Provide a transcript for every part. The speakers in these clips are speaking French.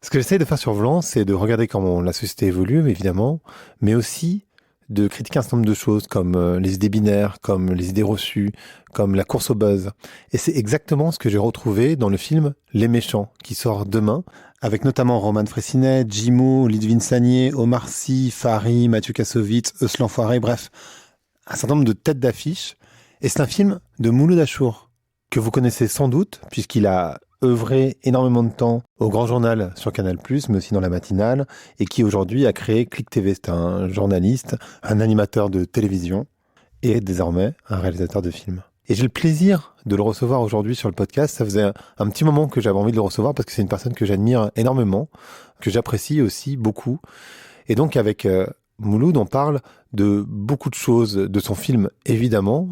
Ce que j'essaie de faire sur Vlan, c'est de regarder comment la société évolue, évidemment, mais aussi de critiquer un certain nombre de choses comme les idées binaires, comme les idées reçues, comme la course au buzz. Et c'est exactement ce que j'ai retrouvé dans le film Les Méchants, qui sort demain, avec notamment Roman Frécinet, Jimo, Lidvin Sagné, Omar Sy, Fahri, Mathieu Kassovitz, Eus l'Enfoiré, bref, un certain nombre de têtes d'affiche. Et c'est un film de Mouloud Achour, que vous connaissez sans doute, puisqu'il a œuvré énormément de temps au Grand Journal sur Canal+, mais aussi dans la matinale, et qui aujourd'hui a créé Click TV. C'est un journaliste, un animateur de télévision, et désormais un réalisateur de films. Et j'ai le plaisir de le recevoir aujourd'hui sur le podcast. Ça faisait un petit moment que j'avais envie de le recevoir, parce que c'est une personne que j'admire énormément, que j'apprécie aussi beaucoup. Et donc avec Mouloud, on parle de beaucoup de choses, de son film évidemment,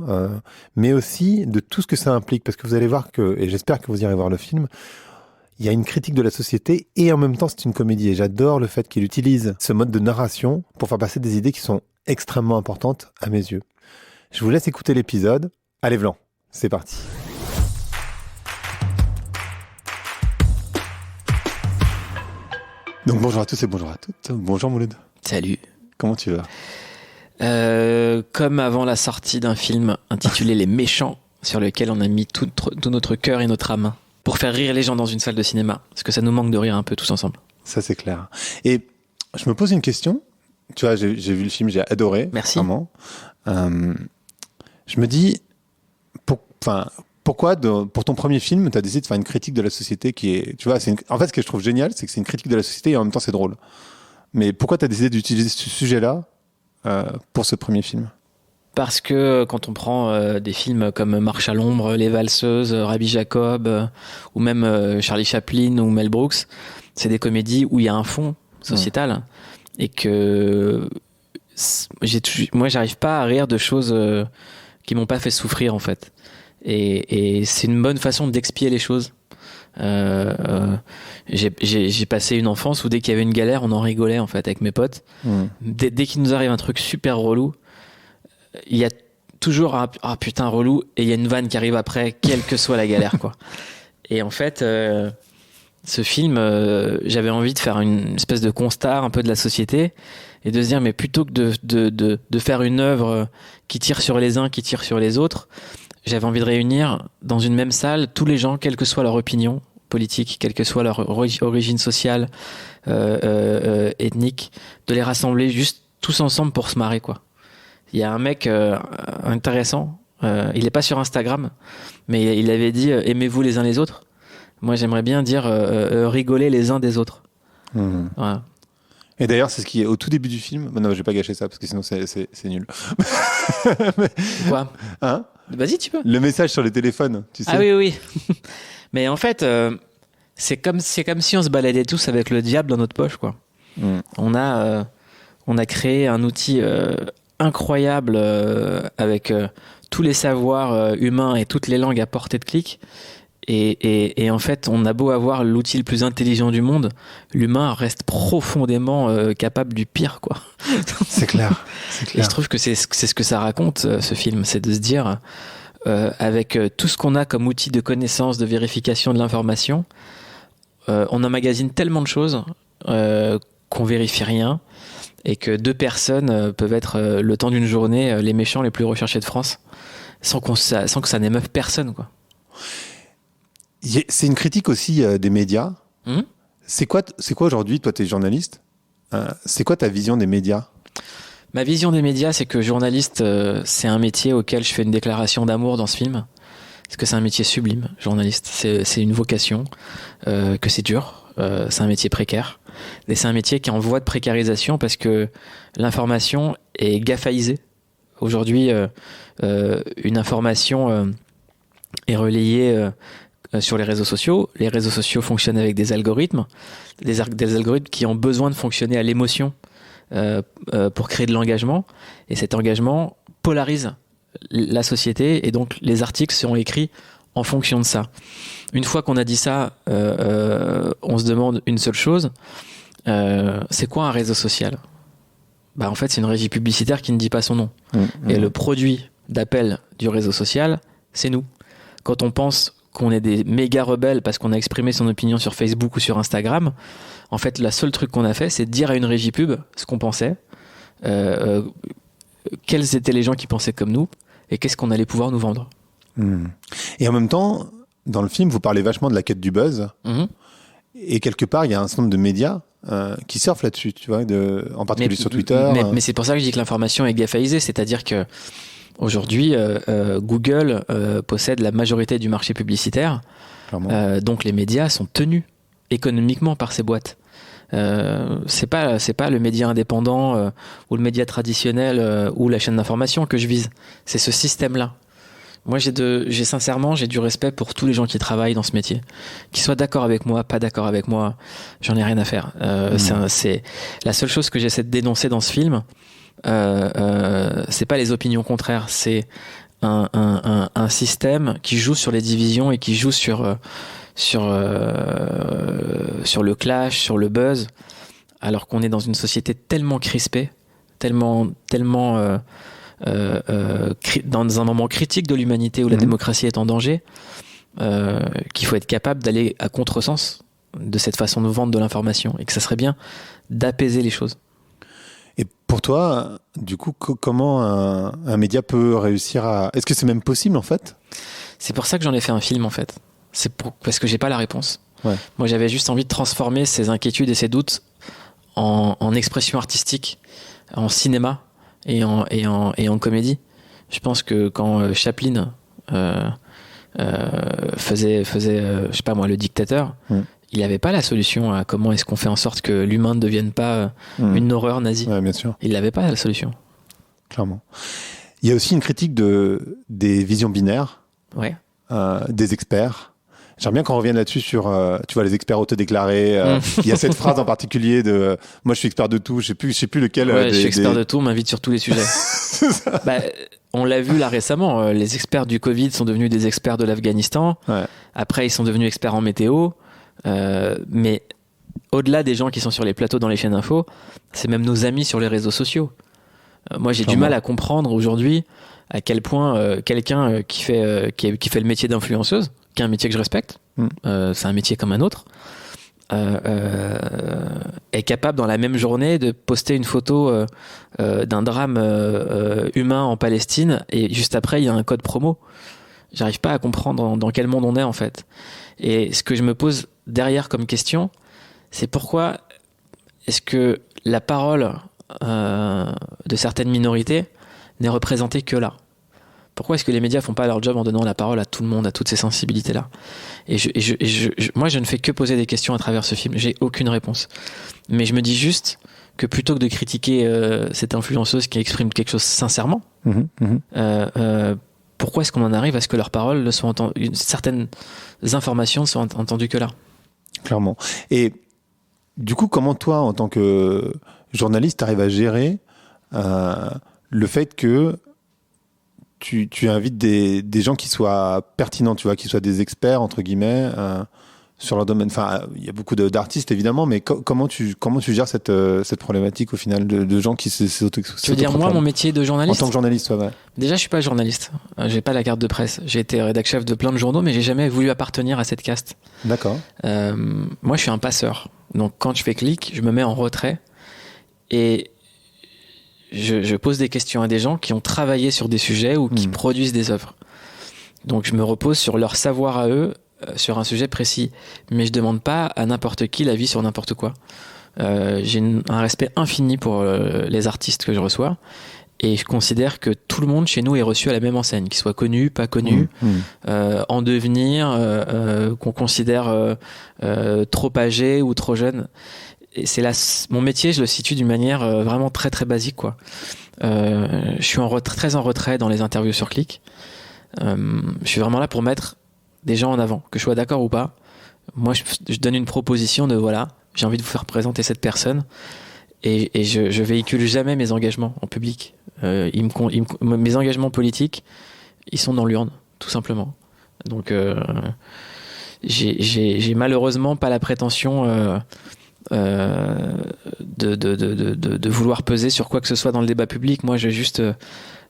mais aussi de tout ce que ça implique, parce que vous allez voir que, et j'espère que vous irez voir le film, il y a une critique de la société et en même temps c'est une comédie, et j'adore le fait qu'il utilise ce mode de narration pour faire passer des idées qui sont extrêmement importantes à mes yeux. Je vous laisse écouter l'épisode. Allez Vlan, c'est parti. Donc bonjour à tous et bonjour à toutes. Bonjour Mouloud. Salut. Comment tu vas ? Comme avant la sortie d'un film intitulé Les Méchants, sur lequel on a mis tout notre cœur et notre âme pour faire rire les gens dans une salle de cinéma, parce que ça nous manque de rire un peu tous ensemble. Ça c'est clair. Et je me pose une question. Tu vois, j'ai vu le film, j'ai adoré. Merci. Vraiment. Je me dis, pourquoi pour ton premier film, tu as décidé de faire une critique de la société qui est, tu vois, en fait, ce que je trouve génial, c'est que c'est une critique de la société et en même temps c'est drôle. Mais pourquoi tu as décidé d'utiliser ce sujet-là pour ce premier film ? Parce que quand on prend des films comme Marche à l'ombre, Les Valseuses, Rabbi Jacob, ou même Charlie Chaplin ou Mel Brooks, c'est des comédies où il y a un fond sociétal et que moi j'arrive pas à rire de choses qui m'ont pas fait souffrir en fait. Et c'est une bonne façon d'expier les choses. J'ai passé une enfance où dès qu'il y avait une galère, on en rigolait en fait avec mes potes. Dès qu'il nous arrive un truc super relou, il y a toujours un putain relou et il y a une vanne qui arrive après, quelle que soit la galère quoi. Et en fait, ce film, j'avais envie de faire une espèce de constat un peu de la société et de se dire mais plutôt que de faire une œuvre qui tire sur les uns, qui tire sur les autres, j'avais envie de réunir dans une même salle tous les gens, quelle que soit leur opinion politique, quelle que soit leur origine sociale, ethnique, de les rassembler juste tous ensemble pour se marrer quoi. Il y a un mec intéressant, il est pas sur Instagram, mais il avait dit aimez-vous les uns les autres. Moi j'aimerais bien dire rigoler les uns des autres. Voilà. Et d'ailleurs, c'est ce qui est au tout début du film. Non, je vais pas gâcher ça parce que sinon c'est nul. Quoi ? Hein ? Vas-y, tu peux. Le message sur le téléphone, tu sais. Ah oui. Mais en fait, c'est comme si on se baladait tous avec le diable dans notre poche, quoi. On a créé un outil incroyable avec tous les savoirs humains et toutes les langues à portée de clic. Et en fait, on a beau avoir l'outil le plus intelligent du monde, l'humain reste profondément capable du pire, quoi. C'est clair. Et je trouve que c'est ce que ça raconte, ce film, c'est de se dire, avec tout ce qu'on a comme outil de connaissance, de vérification de l'information, on emmagasine tellement de choses qu'on vérifie rien, et que deux personnes peuvent être le temps d'une journée les méchants les plus recherchés de France, sans que ça n'émeuve personne, quoi. C'est une critique aussi des médias. C'est quoi aujourd'hui, toi t'es journaliste, c'est quoi ta vision des médias ? Ma vision des médias, c'est que journaliste, c'est un métier auquel je fais une déclaration d'amour dans ce film. Parce que c'est un métier sublime, journaliste. C'est une vocation, que c'est dur, c'est un métier précaire. Et c'est un métier qui est en voie de précarisation parce que l'information est gafaïsée. Aujourd'hui, une information est relayée sur les réseaux sociaux. Les réseaux sociaux fonctionnent avec des algorithmes, des algorithmes qui ont besoin de fonctionner à l'émotion pour créer de l'engagement. Et cet engagement polarise la société et donc les articles seront écrits en fonction de ça. Une fois qu'on a dit ça, on se demande une seule chose, c'est quoi un réseau social ? En fait, c'est une régie publicitaire qui ne dit pas son nom. Et le produit d'appel du réseau social, c'est nous. Quand on pense qu'on est des méga rebelles parce qu'on a exprimé son opinion sur Facebook ou sur Instagram, En fait, le seul truc qu'on a fait, c'est de dire à une régie pub ce qu'on pensait, quels étaient les gens qui pensaient comme nous, et qu'est-ce qu'on allait pouvoir nous vendre. Et en même temps, dans le film, vous parlez vachement de la quête du buzz. Mm-hmm. Et quelque part, il y a un certain nombre de médias qui surfent là-dessus, tu vois, en particulier sur Twitter. Mais c'est pour ça que je dis que l'information est GAFAisée, c'est-à-dire que aujourd'hui, Google possède la majorité du marché publicitaire, donc les médias sont tenus économiquement par ces boîtes. C'est pas le média indépendant ou le média traditionnel ou la chaîne d'information que je vise, c'est ce système-là. Moi, sincèrement, j'ai du respect pour tous les gens qui travaillent dans ce métier. Qu'ils soient d'accord avec moi, pas d'accord avec moi, j'en ai rien à faire. C'est la seule chose que j'essaie de dénoncer dans ce film. C'est pas les opinions contraires, c'est un système qui joue sur les divisions et qui joue sur le clash, sur le buzz, alors qu'on est dans une société tellement crispée, tellement dans un moment critique de l'humanité où la démocratie est en danger, qu'il faut être capable d'aller à contresens de cette façon de vendre de l'information, et que ça serait bien d'apaiser les choses. Et pour toi, du coup, comment un média peut réussir à... Est-ce que c'est même possible, en fait ? C'est pour ça que j'en ai fait un film, en fait. Parce que j'ai pas la réponse. Ouais. Moi, j'avais juste envie de transformer ces inquiétudes et ces doutes en expression artistique, en cinéma et en comédie. Je pense que quand Chaplin faisait je sais pas moi, Le Dictateur, il n'avait pas la solution à comment est-ce qu'on fait en sorte que l'humain ne devienne pas une horreur nazie. Ouais, bien sûr. Il n'avait pas la solution. Clairement. Il y a aussi une critique des visions binaires, des experts. J'aimerais bien qu'on revienne là-dessus sur, tu vois, les experts autodéclarés. Il y a cette phrase en particulier de « moi je suis expert de tout », je sais plus lequel. Je suis expert de tout, on m'invite sur tous les sujets. On l'a vu là récemment, les experts du Covid sont devenus des experts de l'Afghanistan. Ouais. Après, ils sont devenus experts en météo. Mais au-delà des gens qui sont sur les plateaux dans les chaînes info, c'est même nos amis sur les réseaux sociaux. Moi, j'ai du mal à comprendre aujourd'hui à quel point quelqu'un qui fait le métier d'influenceuse, qui est un métier que je respecte, c'est un métier comme un autre, est capable dans la même journée de poster une photo d'un drame humain en Palestine et juste après il y a un code promo. J'arrive pas à comprendre dans quel monde on est en fait. Et ce que je me pose derrière comme question, c'est pourquoi est-ce que la parole de certaines minorités n'est représentée que là ? Pourquoi est-ce que les médias font pas leur job en donnant la parole à tout le monde, à toutes ces sensibilités-là ? Et moi, je ne fais que poser des questions à travers ce film. J'ai aucune réponse. Mais je me dis juste que plutôt que de critiquer cette influenceuse qui exprime quelque chose sincèrement, pourquoi est-ce qu'on en arrive à ce que leurs paroles soient entendues, certaines informations ne soient entendues que là ? Clairement. Et du coup, comment toi, en tant que journaliste, arrives à gérer le fait que tu invites des gens qui soient pertinents, tu vois, qui soient des experts, entre guillemets, sur leur domaine. Enfin, il y a beaucoup d'artistes, évidemment, mais comment tu gères cette problématique, au final, de gens qui s'autoproclament ? Tu veux dire, moi, mon métier de journaliste ? En tant que journaliste, ouais. Déjà, je suis pas journaliste. J'ai pas la carte de presse. J'ai été rédac-chef de plein de journaux, mais j'ai jamais voulu appartenir à cette caste. D'accord. Moi, je suis un passeur. Donc, quand je fais clic, je me mets en retrait et je pose des questions à des gens qui ont travaillé sur des sujets ou qui produisent des œuvres. Donc, je me repose sur leur savoir à eux, sur un sujet précis. Mais je demande pas à n'importe qui l'avis sur n'importe quoi. J'ai un respect infini pour les artistes que je reçois. Et je considère que tout le monde chez nous est reçu à la même enseigne, qu'il soit connu, pas connu, en devenir, qu'on considère trop âgé ou trop jeune. Et c'est là, mon métier, je le situe d'une manière vraiment très très basique, quoi. Je suis très en retrait dans les interviews sur Click. Je suis vraiment là pour mettre des gens en avant, que je sois d'accord ou pas. Moi, je donne une proposition de voilà, j'ai envie de vous faire présenter cette personne. Et je véhicule jamais mes engagements en public. Mes engagements politiques, ils sont dans l'urne, tout simplement. Donc, j'ai malheureusement pas la prétention de vouloir peser sur quoi que ce soit dans le débat public. Moi,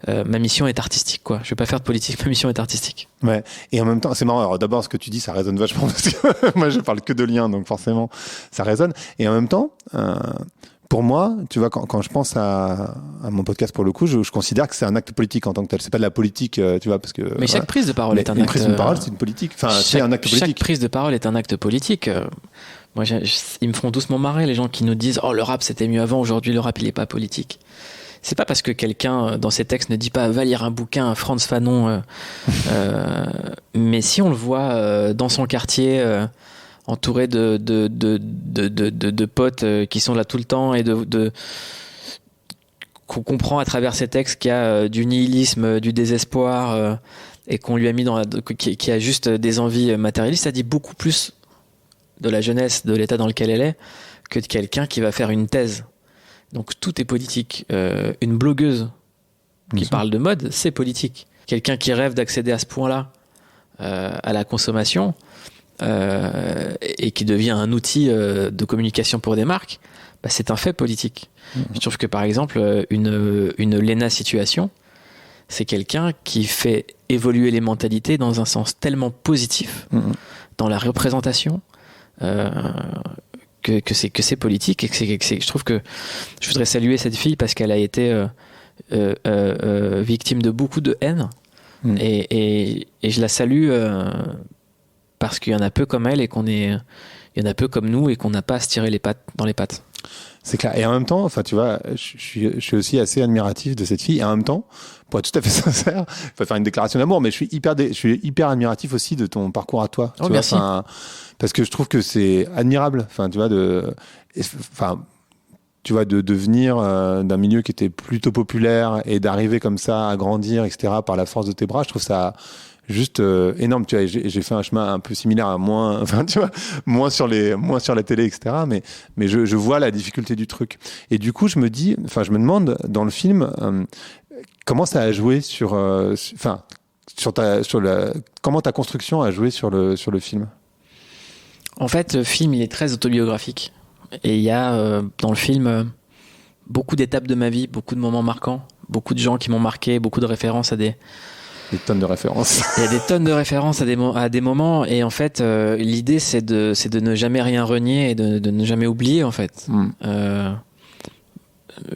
ma mission est artistique, quoi. Je vais pas faire de politique, ma mission est artistique. Ouais. Et en même temps, c'est marrant. Alors d'abord, ce que tu dis, ça résonne vachement parce que moi, je parle que de liens, donc forcément, ça résonne. Et en même temps, pour moi, tu vois, quand je pense à mon podcast, pour le coup, je considère que c'est un acte politique en tant que tel. C'est pas de la politique, tu vois, parce que. Mais chaque prise de parole est un acte. Une prise de parole, c'est une politique. Enfin, c'est un acte politique. Chaque prise de parole est un acte politique. Moi, ils me font doucement marrer, les gens qui nous disent, oh, le rap, c'était mieux avant, aujourd'hui, le rap, il est pas politique. C'est pas parce que quelqu'un, dans ses textes, ne dit pas, va lire un bouquin, Frantz Fanon, mais si on le voit dans son quartier, entouré de potes qui sont là tout le temps et qu'on comprend à travers ces textes qu'il y a du nihilisme, du désespoir et qu'on lui a mis qui a juste des envies matérialistes, ça dit beaucoup plus de la jeunesse, de l'état dans lequel elle est, que de quelqu'un qui va faire une thèse. Donc tout est politique. Une blogueuse qui parle de mode, c'est politique. Quelqu'un qui rêve d'accéder à ce point-là à la consommation, et qui devient un outil de communication pour des marques, bah, c'est un fait politique. Je trouve que par exemple une Léna Situation, c'est quelqu'un qui fait évoluer les mentalités dans un sens tellement positif dans la représentation que c'est politique et je trouve que je voudrais saluer cette fille parce qu'elle a été victime de beaucoup de haine et je la salue parce qu'il y en a peu comme elle et il y en a peu comme nous et qu'on n'a pas à se tirer les pattes dans les pattes. C'est clair. Et en même temps, enfin, tu vois, je suis aussi assez admiratif de cette fille. Et en même temps, pour être tout à fait sincère, je vais faire une déclaration d'amour, mais je suis hyper admiratif aussi de ton parcours à toi. Oh, merci. Parce que je trouve que c'est admirable. Enfin, tu vois, de venir d'un milieu qui était plutôt populaire et d'arriver comme ça à grandir, etc., par la force de tes bras. Je trouve ça juste énorme. Tu vois, j'ai fait un chemin un peu similaire à moins sur la télé, etc. Mais je vois la difficulté du truc. Et du coup, je me demande dans le film comment ça a joué comment ta construction a joué sur le film. En fait, le film, il est très autobiographique. Et il y a dans le film beaucoup d'étapes de ma vie, beaucoup de moments marquants, beaucoup de gens qui m'ont marqué, beaucoup de références à des tonnes de références. Il y a des tonnes de références à des moments. Et en fait, l'idée, c'est de ne jamais rien renier et de ne jamais oublier, en fait.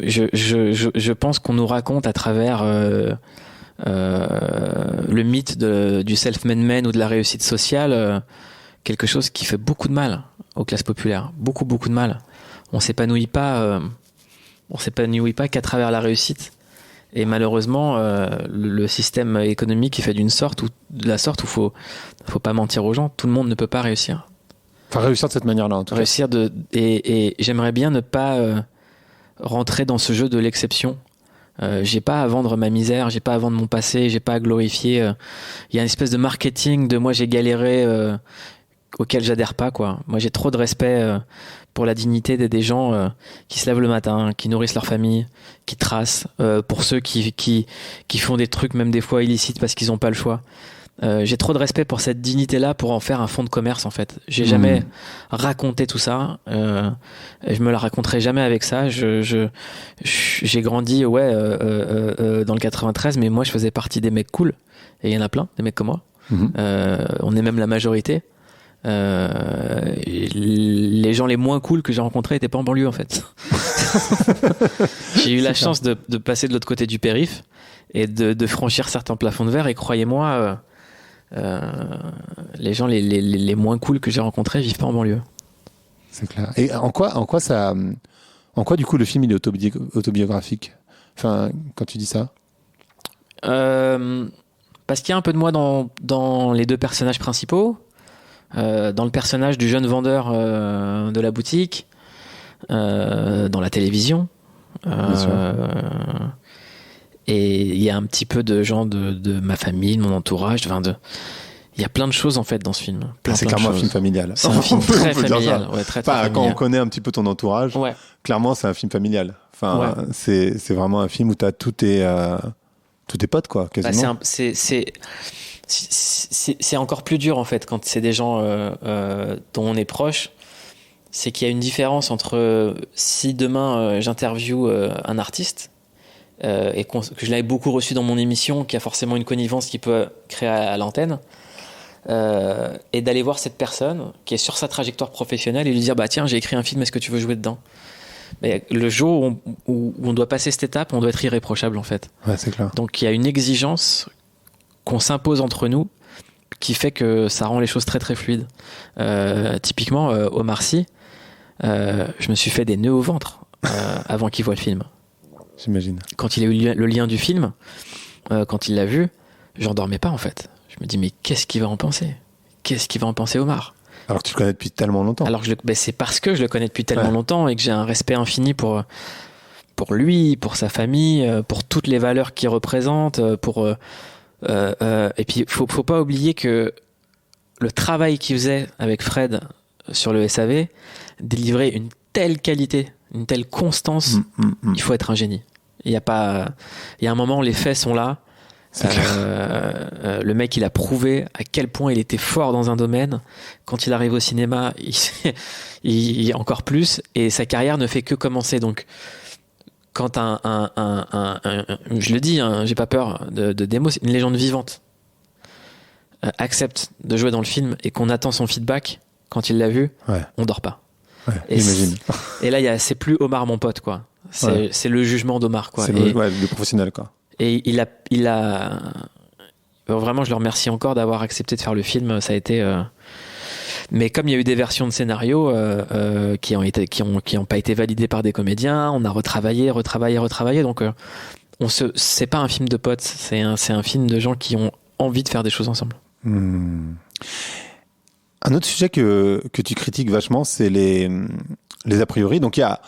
Je pense qu'on nous raconte à travers le mythe du self-made man ou de la réussite sociale quelque chose qui fait beaucoup de mal aux classes populaires. Beaucoup, beaucoup de mal. On s'épanouit pas qu'à travers la réussite. Et malheureusement, le système économique est fait de la sorte où faut pas mentir aux gens. Tout le monde ne peut pas réussir. Enfin, réussir de cette manière-là, en tout cas. Et j'aimerais bien ne pas rentrer dans ce jeu de l'exception. J'ai pas à vendre ma misère, j'ai pas à vendre mon passé, j'ai pas à glorifier. Il y a une espèce de marketing de moi j'ai galéré auquel j'adhère pas, quoi. Moi j'ai trop de respect pour la dignité des gens qui se lèvent le matin, qui nourrissent leur famille, qui tracent, pour ceux qui font des trucs même des fois illicites parce qu'ils ont pas le choix. J'ai trop de respect pour cette dignité-là pour en faire un fonds de commerce, en fait. J'ai jamais raconté tout ça. Je me la raconterai jamais avec ça. J'ai grandi, dans le 93, mais moi, je faisais partie des mecs cool. Et il y en a plein, des mecs comme moi. On est même la majorité. Les gens les moins cool que j'ai rencontrés étaient pas en banlieue, en fait. J'ai eu la chance de passer de l'autre côté du périph' et de franchir certains plafonds de verre. Et croyez-moi, les gens les moins cool que j'ai rencontrés vivent pas en banlieue. C'est clair. Et en quoi du coup le film il est autobiographique? Enfin, quand tu dis ça? Parce qu'il y a un peu de moi dans les deux personnages principaux, dans le personnage du jeune vendeur de la boutique, dans la télévision. Et il y a un petit peu de gens de ma famille, de mon entourage. Il y a plein de choses en fait dans ce film. C'est clairement un film familial. C'est un film très familial. Ouais, très familial. Quand on connaît un petit peu ton entourage, clairement c'est un film familial. Enfin, c'est vraiment un film où tu as tous tes potes, quoi, quasiment. C'est encore plus dur en fait quand c'est des gens dont on est proche. c'est qu'il y a une différence entre si demain j'interviewe un artiste et que je l'avais beaucoup reçu dans mon émission, qui a forcément une connivence qui peut créer à l'antenne, et d'aller voir cette personne qui est sur sa trajectoire professionnelle et lui dire bah tiens, j'ai écrit un film, est-ce que tu veux jouer dedans? Mais le jour où on doit passer cette étape, on doit être irréprochable en fait. Ouais, c'est clair. Donc il y a une exigence qu'on s'impose entre nous qui fait que ça rend les choses très très fluides. Typiquement, Omar Sy, je me suis fait des nœuds au ventre avant qu'il voit le film. J'imagine. Quand il a eu le lien du film, quand il l'a vu, j'en dormais pas en fait. Je me dis mais qu'est-ce qu'il va en penser? Qu'est-ce qu'il va en penser Omar? Alors que tu le connais depuis tellement longtemps. Alors que c'est parce que je le connais depuis tellement longtemps et que j'ai un respect infini pour lui, pour sa famille, pour toutes les valeurs qu'il représente, et puis faut pas oublier que le travail qu'il faisait avec Fred sur le SAV délivrait une telle qualité, une telle constance. Il faut être un génie. Il y a un moment, les faits sont là. Le mec, il a prouvé à quel point il était fort dans un domaine. Quand il arrive au cinéma, il encore plus. Et sa carrière ne fait que commencer. Donc, quand je le dis, hein, j'ai pas peur de démo, c'est une légende vivante, accepte de jouer dans le film et qu'on attend son feedback quand il l'a vu, on dort pas. Ouais, et là, c'est plus Omar mon pote, quoi. C'est le jugement d'Omar, quoi. C'est le professionnel, quoi. Et il a vraiment, je le remercie encore d'avoir accepté de faire le film. Ça a été, mais comme il y a eu des versions de scénario qui ont pas été validées par des comédiens, on a retravaillé. Donc c'est pas un film de potes, c'est un film de gens qui ont envie de faire des choses ensemble. Un autre sujet que tu critiques vachement, c'est les a priori. Donc il y a,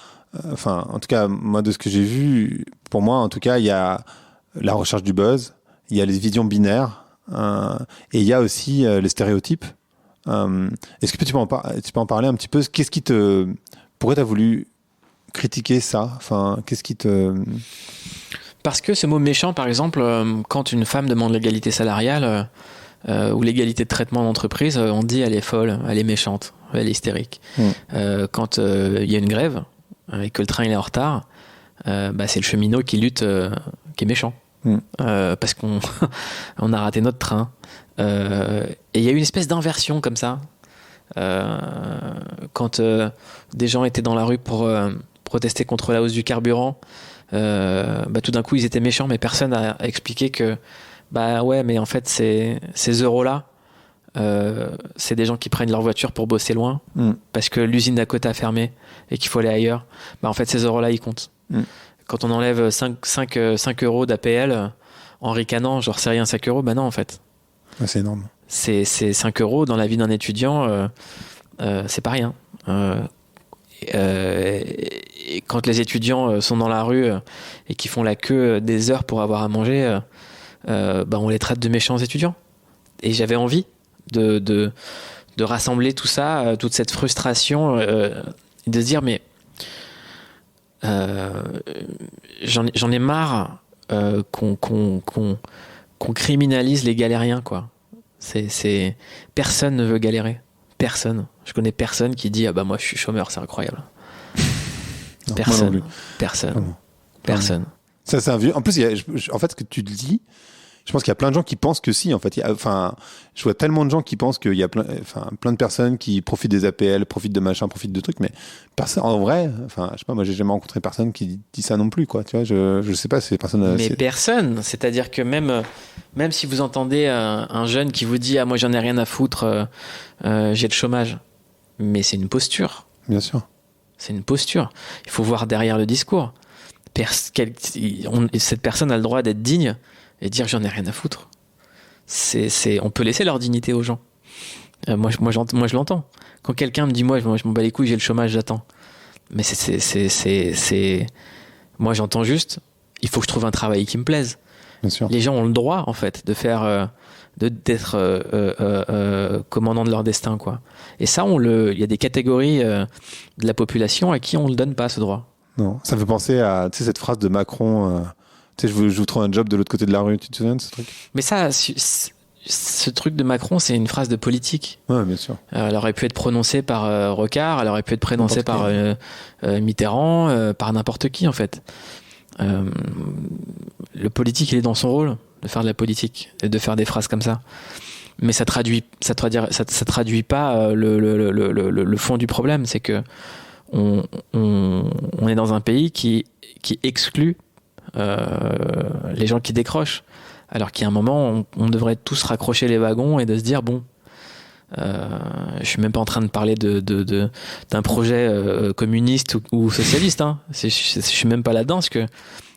en tout cas moi de ce que j'ai vu, pour moi en tout cas, il y a la recherche du buzz, il y a les visions binaires, et il y a aussi les stéréotypes. Est-ce que tu peux en parler un petit peu? Pourquoi tu as voulu critiquer ça? Enfin, qu'est-ce qui te... Parce que ce mot méchant, par exemple, quand une femme demande l'égalité salariale ou l'égalité de traitement d'entreprise, on dit elle est folle, elle est méchante, elle est hystérique. Quand il y a une grève et que le train il est en retard, c'est le cheminot qui lutte, qui est méchant. Parce qu'on on a raté notre train. Et il y a eu une espèce d'inversion comme ça. Quand des gens étaient dans la rue pour protester contre la hausse du carburant, tout d'un coup ils étaient méchants, mais personne n'a expliqué que mais en fait ces euros-là, c'est des gens qui prennent leur voiture pour bosser loin parce que l'usine d'à côté a fermé et qu'il faut aller ailleurs. En fait ces euros-là ils comptent. Quand on enlève 5 euros d'APL en ricanant, genre c'est rien 5 euros, non en fait. C'est énorme. C'est 5 euros dans la vie d'un étudiant, c'est pas rien. Et quand les étudiants sont dans la rue et qui font la queue des heures pour avoir à manger, on les traite de méchants étudiants. Et j'avais envie de rassembler tout ça, toute cette frustration, et de se dire j'en ai marre qu'on criminalise les galériens, quoi. Personne ne veut galérer. Personne. Je connais personne qui dit moi je suis chômeur, c'est incroyable. Non, personne. Personne. Ça, c'est un vieux. En plus, en fait, ce que tu le dis, je pense qu'il y a plein de gens qui pensent que si. En fait, je vois tellement de gens qui pensent qu'il y a plein de personnes qui profitent des APL, profitent de machin, profitent de trucs, mais personne, en vrai, je sais pas, moi, j'ai jamais rencontré personne qui dit ça non plus, quoi. Tu vois, je sais pas, c'est personne. Mais personne. C'est-à-dire que même si vous entendez un jeune qui vous dit moi j'en ai rien à foutre, j'ai le chômage, mais c'est une posture. Bien sûr. C'est une posture. Il faut voir derrière le discours. Cette personne a le droit d'être digne et dire j'en ai rien à foutre. On peut laisser leur dignité aux gens. Moi je l'entends. Quand quelqu'un me dit moi je m'en bats les couilles, j'ai le chômage, j'attends. Mais moi j'entends juste, il faut que je trouve un travail qui me plaise. Bien sûr. Les gens ont le droit en fait de faire d'être commandant de leur destin, quoi. Et ça il y a des catégories de la population à qui on le donne pas ce droit. Non, ça me fait penser à cette phrase de Macron, je vous trouve un job de l'autre côté de la rue, tu te souviens de ce truc? Mais ça, ce truc de Macron, c'est une phrase de politique. Ouais, bien sûr. Elle aurait pu être prononcée par Rocard, elle aurait pu être prononcée par Mitterrand, par n'importe qui en fait. Le politique, il est dans son rôle de faire de la politique et de faire des phrases comme ça. Mais ça traduit pas le fond du problème, c'est que on est dans un pays qui exclut les gens qui décrochent, alors qu'il y a un moment on devrait tous raccrocher les wagons et de se dire bon, je suis même pas en train de parler d'un projet communiste ou socialiste, hein. Je suis même pas là-dedans, parce que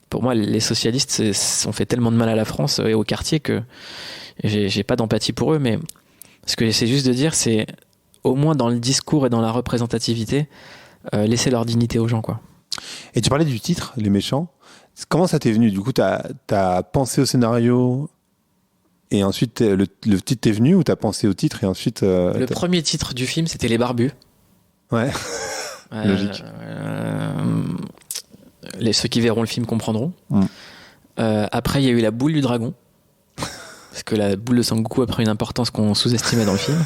pour moi les socialistes ont fait tellement de mal à la France et au quartier que j'ai pas d'empathie pour eux. Mais ce que j'essaie juste de dire, c'est au moins dans le discours et dans la représentativité, laisser leur dignité aux gens, quoi. Et tu parlais du titre, Les Méchants. Comment ça t'est venu? Du coup, t'as pensé au scénario et ensuite le titre t'est venu, ou t'as pensé au titre et ensuite... Le premier titre du film, c'était Les Barbus. Ouais, logique. Ceux qui verront le film comprendront. Après, il y a eu La Boule du Dragon. Parce que la boule de Sangoku a pris une importance qu'on sous-estimait dans le film.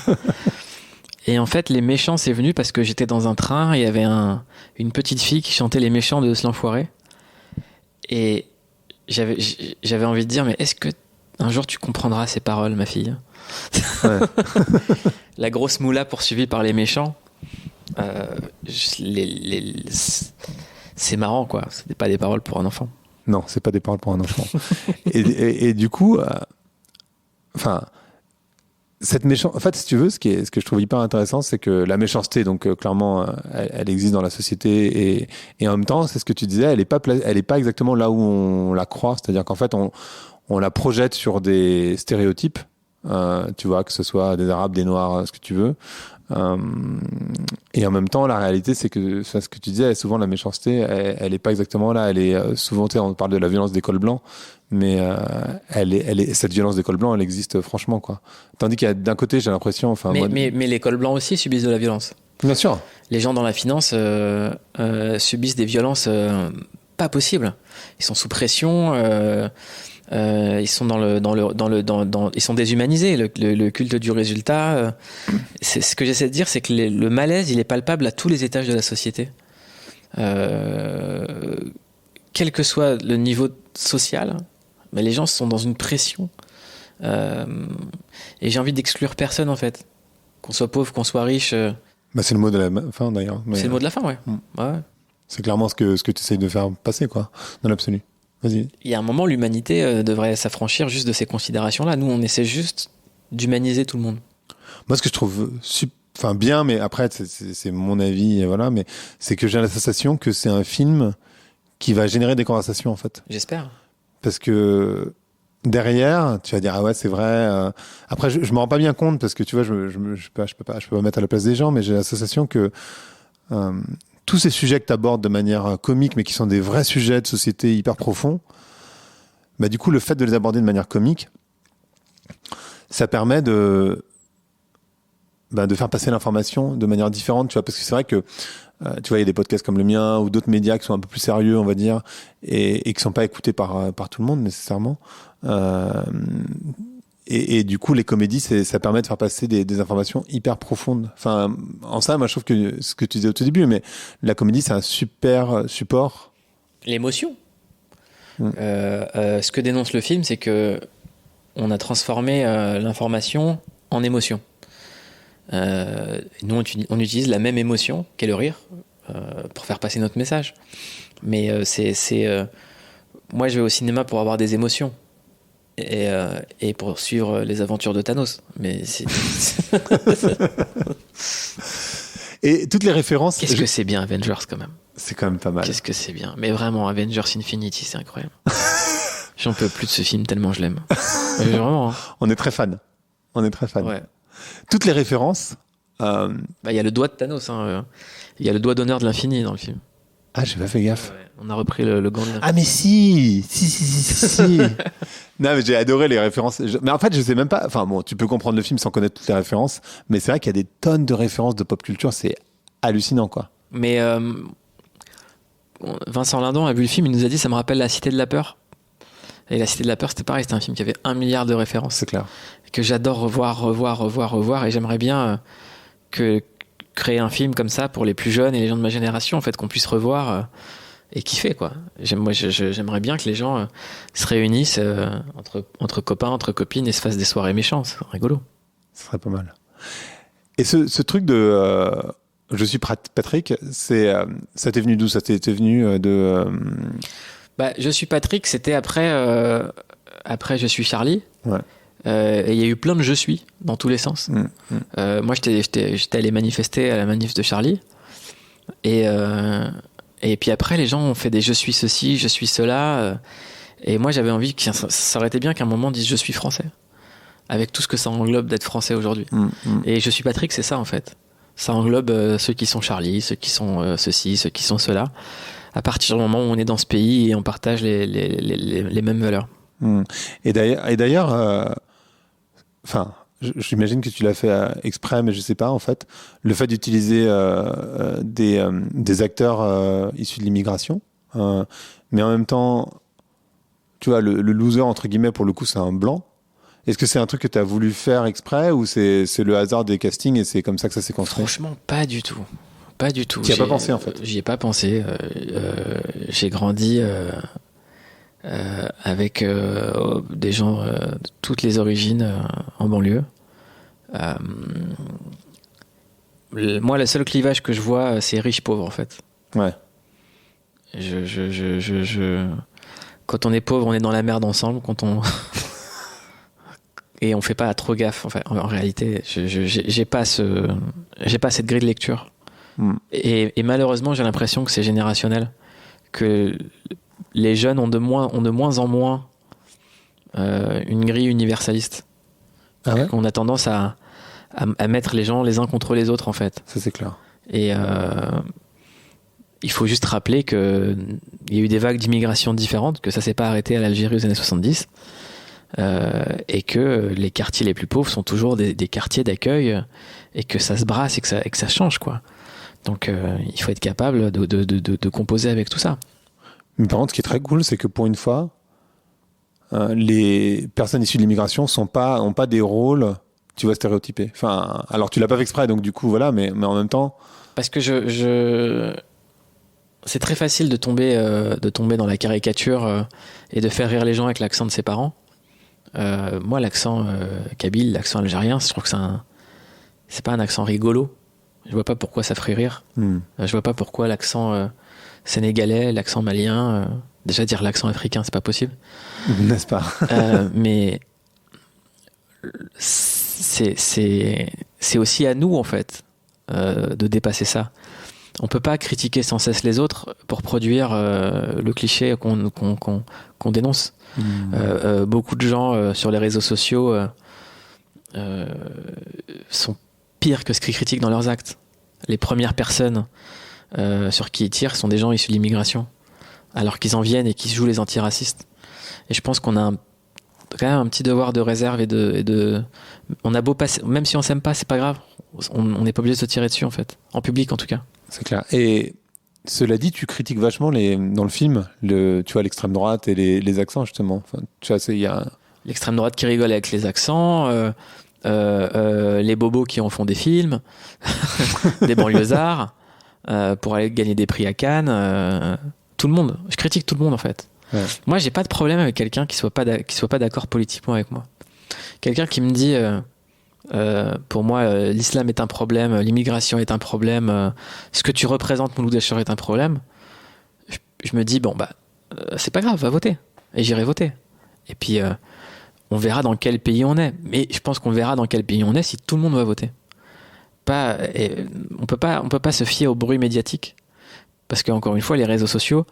Et en fait, Les Méchants, c'est venu parce que j'étais dans un train et il y avait une petite fille qui chantait Les Méchants de l'Enfoiré. Et j'avais envie de dire, mais est-ce que un jour tu comprendras ces paroles, ma fille? Ouais. La grosse moula poursuivie par les méchants. C'est marrant, quoi. Ce n'est pas des paroles pour un enfant. Non, c'est pas des paroles pour un enfant. et du coup, cette méchanceté, en fait, si tu veux, ce que je trouve hyper intéressant, c'est que la méchanceté, donc clairement, elle existe dans la société, et en même temps, c'est ce que tu disais, elle est pas exactement là où on la croit. C'est-à-dire qu'en fait, on la projette sur des stéréotypes. Tu vois, que ce soit des Arabes, des Noirs, ce que tu veux. Et en même temps, la réalité, c'est que ce que tu disais, souvent la méchanceté, elle est pas exactement là. Elle est souvent, on parle de la violence des cols blancs, mais cette violence des cols blancs, elle existe franchement, quoi. Tandis qu'il y a d'un côté, j'ai l'impression, mais les cols blancs aussi subissent de la violence. Bien sûr. Les gens dans la finance subissent des violences pas possibles. Ils sont sous pression. Ils sont ils sont déshumanisés. Le culte du résultat. C'est ce que j'essaie de dire, c'est que le malaise, il est palpable à tous les étages de la société, quel que soit le niveau social. Mais les gens sont dans une pression, et j'ai envie d'exclure personne, en fait, qu'on soit pauvre, qu'on soit riche. C'est le mot de la fin, d'ailleurs. C'est le mot de la fin, ouais. Ouais. C'est clairement ce que tu essayes de faire passer, quoi, dans l'absolu. Vas-y. Il y a un moment, l'humanité devrait s'affranchir juste de ces considérations-là. Nous, on essaie juste d'humaniser tout le monde. Moi, ce que je trouve bien, mais après, c'est mon avis, et voilà, mais c'est que j'ai la sensation que c'est un film qui va générer des conversations, en fait. J'espère. Parce que derrière, tu vas dire, ah ouais, c'est vrai. Après, je me rends pas bien compte, parce que tu vois, je peux pas me mettre à la place des gens, mais j'ai la sensation que tous ces sujets que tu abordes de manière comique, mais qui sont des vrais sujets de société hyper profonds, bah, du coup, le fait de les aborder de manière comique, ça permet de faire passer l'information de manière différente, tu vois, parce que c'est vrai que tu vois, il y a des podcasts comme le mien ou d'autres médias qui sont un peu plus sérieux, on va dire, et qui sont pas écoutés par tout le monde nécessairement. Et du coup, les comédies, ça permet de faire passer des informations hyper profondes. Enfin, en ça, moi, je trouve que ce que tu disais au tout début, mais la comédie, c'est un super support. L'émotion. Ce que dénonce le film, c'est que on a transformé l'information en émotion. Nous, on utilise la même émotion, qu'est le rire, pour faire passer notre message. Mais moi, je vais au cinéma pour avoir des émotions. Et pour suivre les aventures de Thanos. Mais Et toutes les références... Qu'est-ce que c'est bien Avengers, quand même. C'est quand même pas mal. Qu'est-ce que c'est bien. Mais vraiment, Avengers Infinity, c'est incroyable. J'en peux plus de ce film tellement je l'aime. Vraiment. Hein. On est très fan. Ouais. Toutes les références... Il y a le doigt de Thanos. Hein. Il y a le doigt d'honneur de l'infini dans le film. Ah, j'ai pas fait gaffe. Ouais. On a repris le gant de l'infini. Ah, mais si. Non, mais j'ai adoré les références. Mais en fait, je sais même pas. Enfin, bon, tu peux comprendre le film sans connaître toutes les références. Mais c'est vrai qu'il y a des tonnes de références de pop culture. C'est hallucinant, quoi. Mais Vincent Lindon a vu le film. Il nous a dit, ça me rappelle La Cité de la Peur. Et La Cité de la Peur, c'était pareil, c'était un film qui avait 1 milliard de références. C'est clair. Que j'adore revoir. Et j'aimerais bien que créer un film comme ça pour les plus jeunes et les gens de ma génération, en fait, qu'on puisse revoir et kiffer, quoi. J'aimerais bien que les gens se réunissent entre copains, entre copines et se fassent des soirées méchantes. C'est rigolo. Ce serait pas mal. Et ce truc de je suis Patrick, ça t'est venu d'où? Ça t'est venu de... Je suis Patrick, c'était après Je suis Charlie. Ouais. Et il y a eu plein de je suis dans tous les sens. Moi, j'étais allé manifester à la manif de Charlie. Et puis après, les gens ont fait des je suis ceci, je suis cela. Et moi, j'avais envie que ça aurait été bien qu'à un moment dise je suis français. Avec tout ce que ça englobe d'être français aujourd'hui. Et je suis Patrick, c'est ça en fait. Ça englobe ceux qui sont Charlie, ceux qui sont ceci, ceux qui sont cela. À partir du moment où on est dans ce pays et on partage les mêmes valeurs. Et d'ailleurs, j'imagine que tu l'as fait exprès, mais je sais pas en fait. Le fait d'utiliser des acteurs issus de l'immigration, mais en même temps, tu vois, le loser entre guillemets pour le coup, c'est un blanc. Est-ce que c'est un truc que tu as voulu faire exprès ou c'est le hasard des castings et c'est comme ça que ça s'est construit? Franchement, pas du tout. Pas du tout. Tu n'y as pas pensé en fait? J'y ai pas pensé. J'ai grandi avec des gens de toutes les origines en banlieue. Moi, le seul clivage que je vois, c'est riche-pauvre en fait. Ouais. Quand on est pauvre, on est dans la merde ensemble. Et on fait pas trop gaffe. Enfin, en réalité, j'ai pas cette grille de lecture. Et malheureusement, j'ai l'impression que c'est générationnel, que les jeunes ont de moins en moins une grille universaliste. Ah ouais? On a tendance à mettre les gens les uns contre les autres en fait. Ça c'est clair. Et il faut juste rappeler que il y a eu des vagues d'immigration différentes, que ça s'est pas arrêté à l'Algérie aux années 70. Et que les quartiers les plus pauvres sont toujours des quartiers d'accueil et que ça se brasse et que ça change quoi. Donc il faut être capable de composer avec tout ça. Mais par contre, ce qui est très cool, c'est que pour une fois, les personnes issues de l'immigration ont pas des rôles, tu vois, stéréotypés. Enfin, alors tu l'as pas fait exprès, donc du coup voilà, mais en même temps. Parce que c'est très facile de tomber dans la caricature et de faire rire les gens avec l'accent de ses parents. Moi, l'accent kabyle, l'accent algérien, je trouve que c'est pas un accent rigolo. Je vois pas pourquoi ça ferait rire. Je vois pas pourquoi l'accent sénégalais, l'accent malien, déjà dire l'accent africain, c'est pas possible. N'est-ce pas? Mais c'est aussi à nous en fait de dépasser ça. On peut pas critiquer sans cesse les autres pour produire le cliché qu'on dénonce. Beaucoup de gens sur les réseaux sociaux sont pires que ce qu'ils critiquent dans leurs actes. Les premières personnes sur qui ils tirent sont des gens issus de l'immigration, alors qu'ils en viennent et qu'ils se jouent les antiracistes. Et je pense qu'on a quand même un petit devoir de réserve et de on a beau passer, même si on s'aime pas, c'est pas grave. On n'est pas obligé de se tirer dessus en fait, en public en tout cas. C'est clair. Et cela dit, tu critiques vachement dans le film, tu vois, l'extrême droite et les accents justement. Enfin, tu vois, il y a l'extrême droite qui rigole avec les accents, les bobos qui en font des films, des banlieusards pour aller gagner des prix à Cannes. Tout le monde. Je critique tout le monde en fait. Ouais. Moi, j'ai pas de problème avec quelqu'un qui soit pas d'accord politiquement avec moi. Quelqu'un qui me dit pour moi l'islam est un problème, l'immigration est un problème, ce que tu représentes Mouloud Achour est un problème. Je me dis c'est pas grave, va voter et j'irai voter. Et puis on verra dans quel pays on est. Mais je pense qu'on verra dans quel pays on est si tout le monde va voter. On peut pas se fier au bruit médiatique parce qu'encore une fois les réseaux sociaux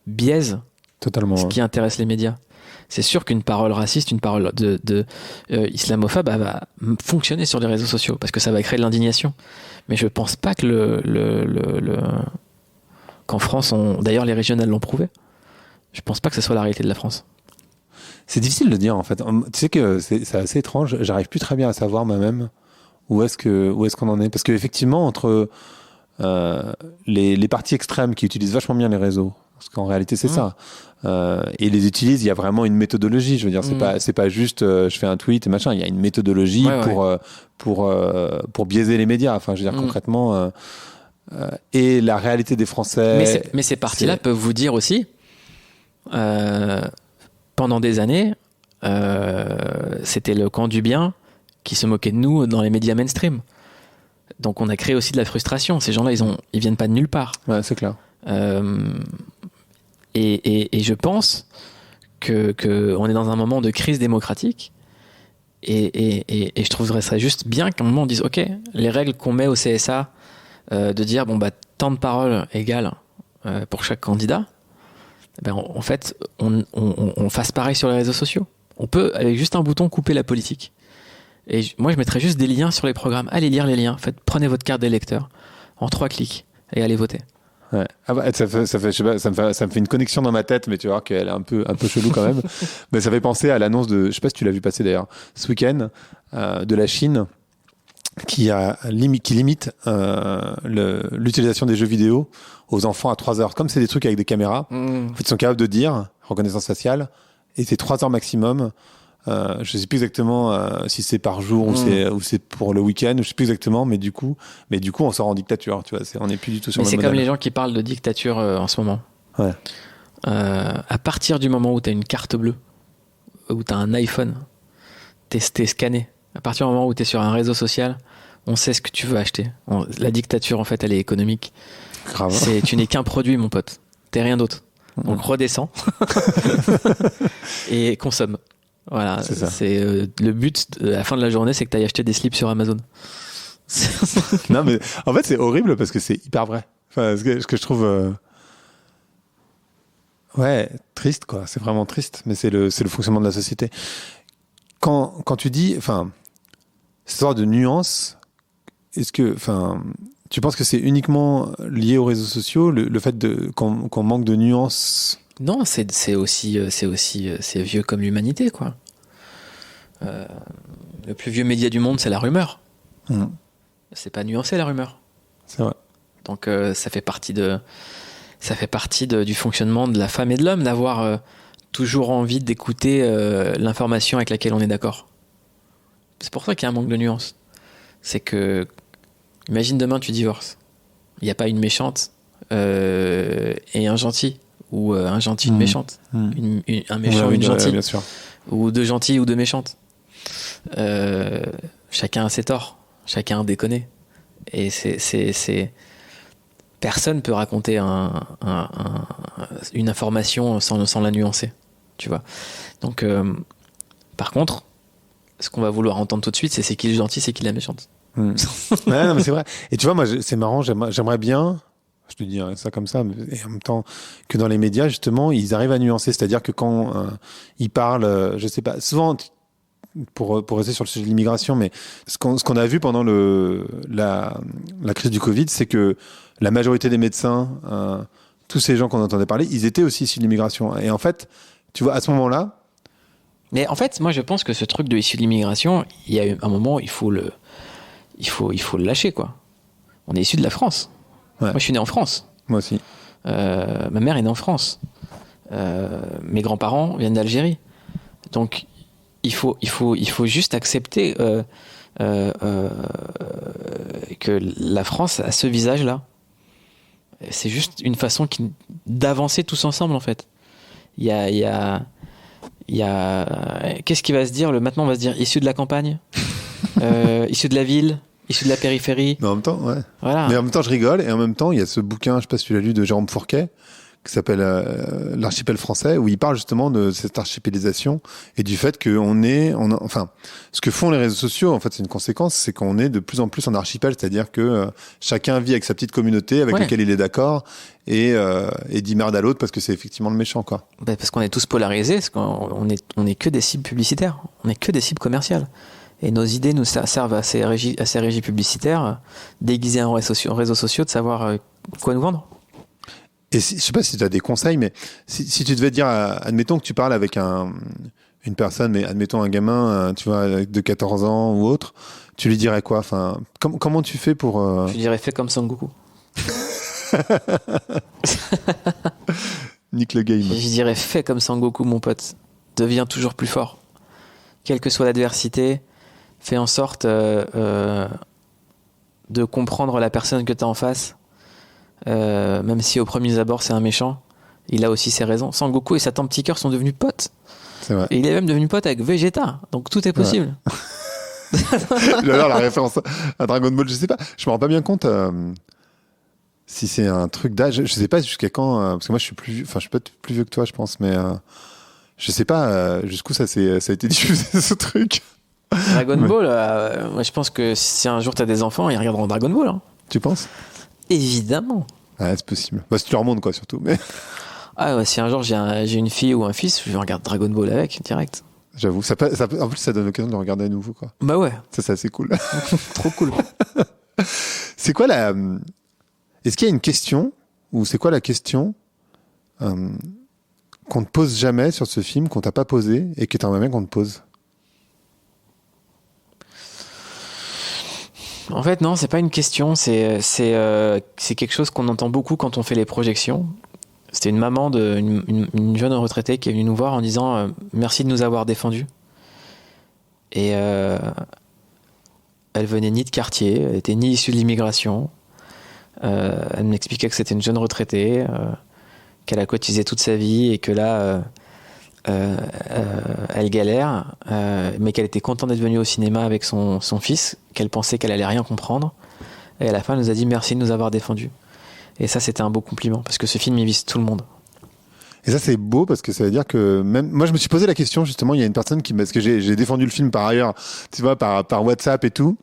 biaisent totalement ce qui intéresse les médias. C'est sûr qu'une parole raciste, une parole islamophobe va fonctionner sur les réseaux sociaux parce que ça va créer de l'indignation. Mais je pense pas que qu'en France, d'ailleurs les régionales l'ont prouvé. Je pense pas que ce soit la réalité de la France. C'est difficile de dire en fait. Tu sais que c'est assez étrange. J'arrive plus très bien à savoir moi-même où est-ce qu'on en est. Parce qu'effectivement, entre les partis extrêmes qui utilisent vachement bien les réseaux, Parce qu'en réalité, c'est ça. Et ils les utilisent, il y a vraiment une méthodologie. Je veux dire, c'est pas juste je fais un tweet et machin. Il y a une méthodologie pour biaiser les médias. Enfin, je veux dire, concrètement. Et la réalité des Français. Mais ces partis-là peuvent vous dire aussi, pendant des années, c'était le camp du bien qui se moquait de nous dans les médias mainstream. Donc on a créé aussi de la frustration. Ces gens-là, ils viennent pas de nulle part. Ouais, c'est clair. Et je pense que on est dans un moment de crise démocratique. Et je trouverais ça juste bien qu'à un moment on dise ok, les règles qu'on met au CSA, de dire temps de parole égale pour chaque candidat, en fait on fasse pareil sur les réseaux sociaux. On peut avec juste un bouton couper la politique. Et moi je mettrais juste des liens sur les programmes. Allez lire les liens. Prenez votre carte d'électeur en 3 clics et allez voter. Ouais. Ça me fait une connexion dans ma tête, mais tu vois qu'elle est un peu chelou quand même. Mais ça fait penser à l'annonce de, je sais pas si tu l'as vu passer d'ailleurs, ce week-end, de la Chine, qui limite l'utilisation des jeux vidéo aux enfants à 3 heures. Comme c'est des trucs avec des caméras, en fait, ils sont capables de dire, reconnaissance faciale, et c'est 3 heures maximum. Je sais plus exactement si c'est par jour ou c'est pour le week-end, je sais plus exactement, mais du coup on sort en dictature, tu vois, on n'est plus du tout sur le modèle. Mais c'est comme les gens qui parlent de dictature en ce moment. Ouais. À partir du moment où tu as une carte bleue, où tu as un iPhone, t'es scanné. À partir du moment où tu es sur un réseau social, on sait ce que tu veux acheter. La dictature, en fait, elle est économique. Grave. Tu n'es qu'un produit, mon pote. T'es rien d'autre. Donc redescends et consomme. Voilà, c'est le but à la fin de la journée, c'est que tu ailles acheter des slips sur Amazon. Non, mais en fait, c'est horrible parce que c'est hyper vrai. Enfin, ce que je trouve triste, quoi. C'est vraiment triste, mais c'est le fonctionnement de la société. Quand tu dis, enfin, cette sorte de nuance, est-ce que, enfin, tu penses que c'est uniquement lié aux réseaux sociaux, le fait qu'on manque de nuances? Non, c'est vieux comme l'humanité, quoi. Le plus vieux média du monde, c'est la rumeur. C'est pas nuancé, la rumeur. C'est vrai. Donc ça fait partie du fonctionnement de la femme et de l'homme d'avoir toujours envie d'écouter l'information avec laquelle on est d'accord. C'est pour ça qu'il y a un manque de nuances. C'est que, imagine demain tu divorces. Il n'y a pas une méchante et un gentil. Ou un gentil, une méchante. Un méchant, une gentille. Bien sûr. Ou 2 gentils ou 2 méchantes. Chacun a ses torts. Chacun a déconné. Et personne peut raconter une information sans la nuancer. Tu vois. Donc, par contre, ce qu'on va vouloir entendre tout de suite, c'est qui le gentil, c'est qui la méchante. Ouais, non, mais c'est vrai. Et tu vois, moi, c'est marrant, j'aimerais bien, je te dis ça comme ça, et en même temps que dans les médias, justement, ils arrivent à nuancer. C'est-à-dire que quand ils parlent, je sais pas, souvent, pour rester sur le sujet de l'immigration, mais ce qu'on a vu pendant la crise du Covid, c'est que la majorité des médecins, tous ces gens qu'on entendait parler, ils étaient aussi issus de l'immigration. Et en fait, tu vois, à ce moment-là... Mais en fait, moi, je pense que ce truc de issu de l'immigration, il y a un moment, il faut le lâcher, quoi. On est issu de la France. Ouais. Moi, je suis né en France. Moi aussi. Ma mère est née en France. Mes grands-parents viennent d'Algérie. Donc, il faut juste accepter que la France a ce visage-là. C'est juste une façon d'avancer tous ensemble, en fait. Il y a qu'est-ce qui va se dire maintenant on va se dire issu de la campagne, issu de la ville, issu de la périphérie. Mais en même temps, ouais. Voilà. Mais en même temps, je rigole. Et en même temps, il y a ce bouquin, je sais pas si tu l'as lu, de Jérôme Fourquet, qui s'appelle L'archipel français, où il parle justement de cette archipélisation et du fait enfin, ce que font les réseaux sociaux, en fait, c'est une conséquence, c'est qu'on est de plus en plus en archipel, c'est-à-dire que chacun vit avec sa petite communauté, avec laquelle il est d'accord, et dit merde à l'autre parce que c'est effectivement le méchant, quoi. Parce qu'on est tous polarisés, parce qu'on est que des cibles publicitaires, on est que des cibles commerciales. Et nos idées nous servent à ces régies publicitaires, déguisées en réseaux sociaux, de savoir quoi nous vendre. Et je sais pas si tu as des conseils, mais si tu devais dire, admettons que tu parles avec une personne, mais admettons un gamin, tu vois, de 14 ans ou autre, tu lui dirais quoi? Enfin, comment tu fais pour... Je lui dirais fais comme Son Goku. nique le game. Je dirais fais comme Sangoku, mon pote. Deviens toujours plus fort. Quelle que soit l'adversité, fais en sorte de comprendre la personne que tu as en face. Même si au premier abord c'est un méchant, il a aussi ses raisons. Sangoku et sa tante Petit Cœur sont devenus potes. C'est vrai. Et il est même devenu pote avec Vegeta. Donc tout est possible. J'adore la référence à Dragon Ball, je sais pas. Je me rends pas bien compte si c'est un truc d'âge. Je sais pas jusqu'à quand, parce que moi je suis peut-être plus vieux que toi, je pense, mais je sais pas jusqu'où ça a été diffusé ce truc. Dragon Ball, moi je pense que si un jour t'as des enfants, ils regarderont Dragon Ball. Hein. Tu penses? Évidemment. Ouais, c'est possible. Bah, si tu leur montres, quoi, surtout. Mais... Ah ouais, si un jour j'ai une fille ou un fils, je regarde Dragon Ball avec, direct. J'avoue, en plus ça donne l'occasion de regarder à nouveau, quoi. Bah ouais. Ça, c'est assez cool. Trop cool. C'est quoi Est-ce qu'il y a une question, ou c'est quoi la question qu'on ne pose jamais sur ce film, qu'on t'a pas posé, et que t'aimerais bien qu'on te pose? En fait, non, c'est pas une question, c'est quelque chose qu'on entend beaucoup quand on fait les projections. C'était une maman une jeune retraitée qui est venue nous voir en disant merci de nous avoir défendus. Et elle venait ni de quartier, elle était ni issue de l'immigration. Elle m'expliquait que c'était une jeune retraitée, qu'elle a cotisé toute sa vie et que là, elle galère, mais qu'elle était contente d'être venue au cinéma avec son fils, qu'elle pensait qu'elle allait rien comprendre. Et à la fin, elle nous a dit merci de nous avoir défendus. Et ça, c'était un beau compliment, parce que ce film, il vise tout le monde. Et ça, c'est beau, parce que ça veut dire que même moi, je me suis posé la question, justement, il y a une personne parce que j'ai défendu le film par ailleurs, tu vois, par WhatsApp et tout.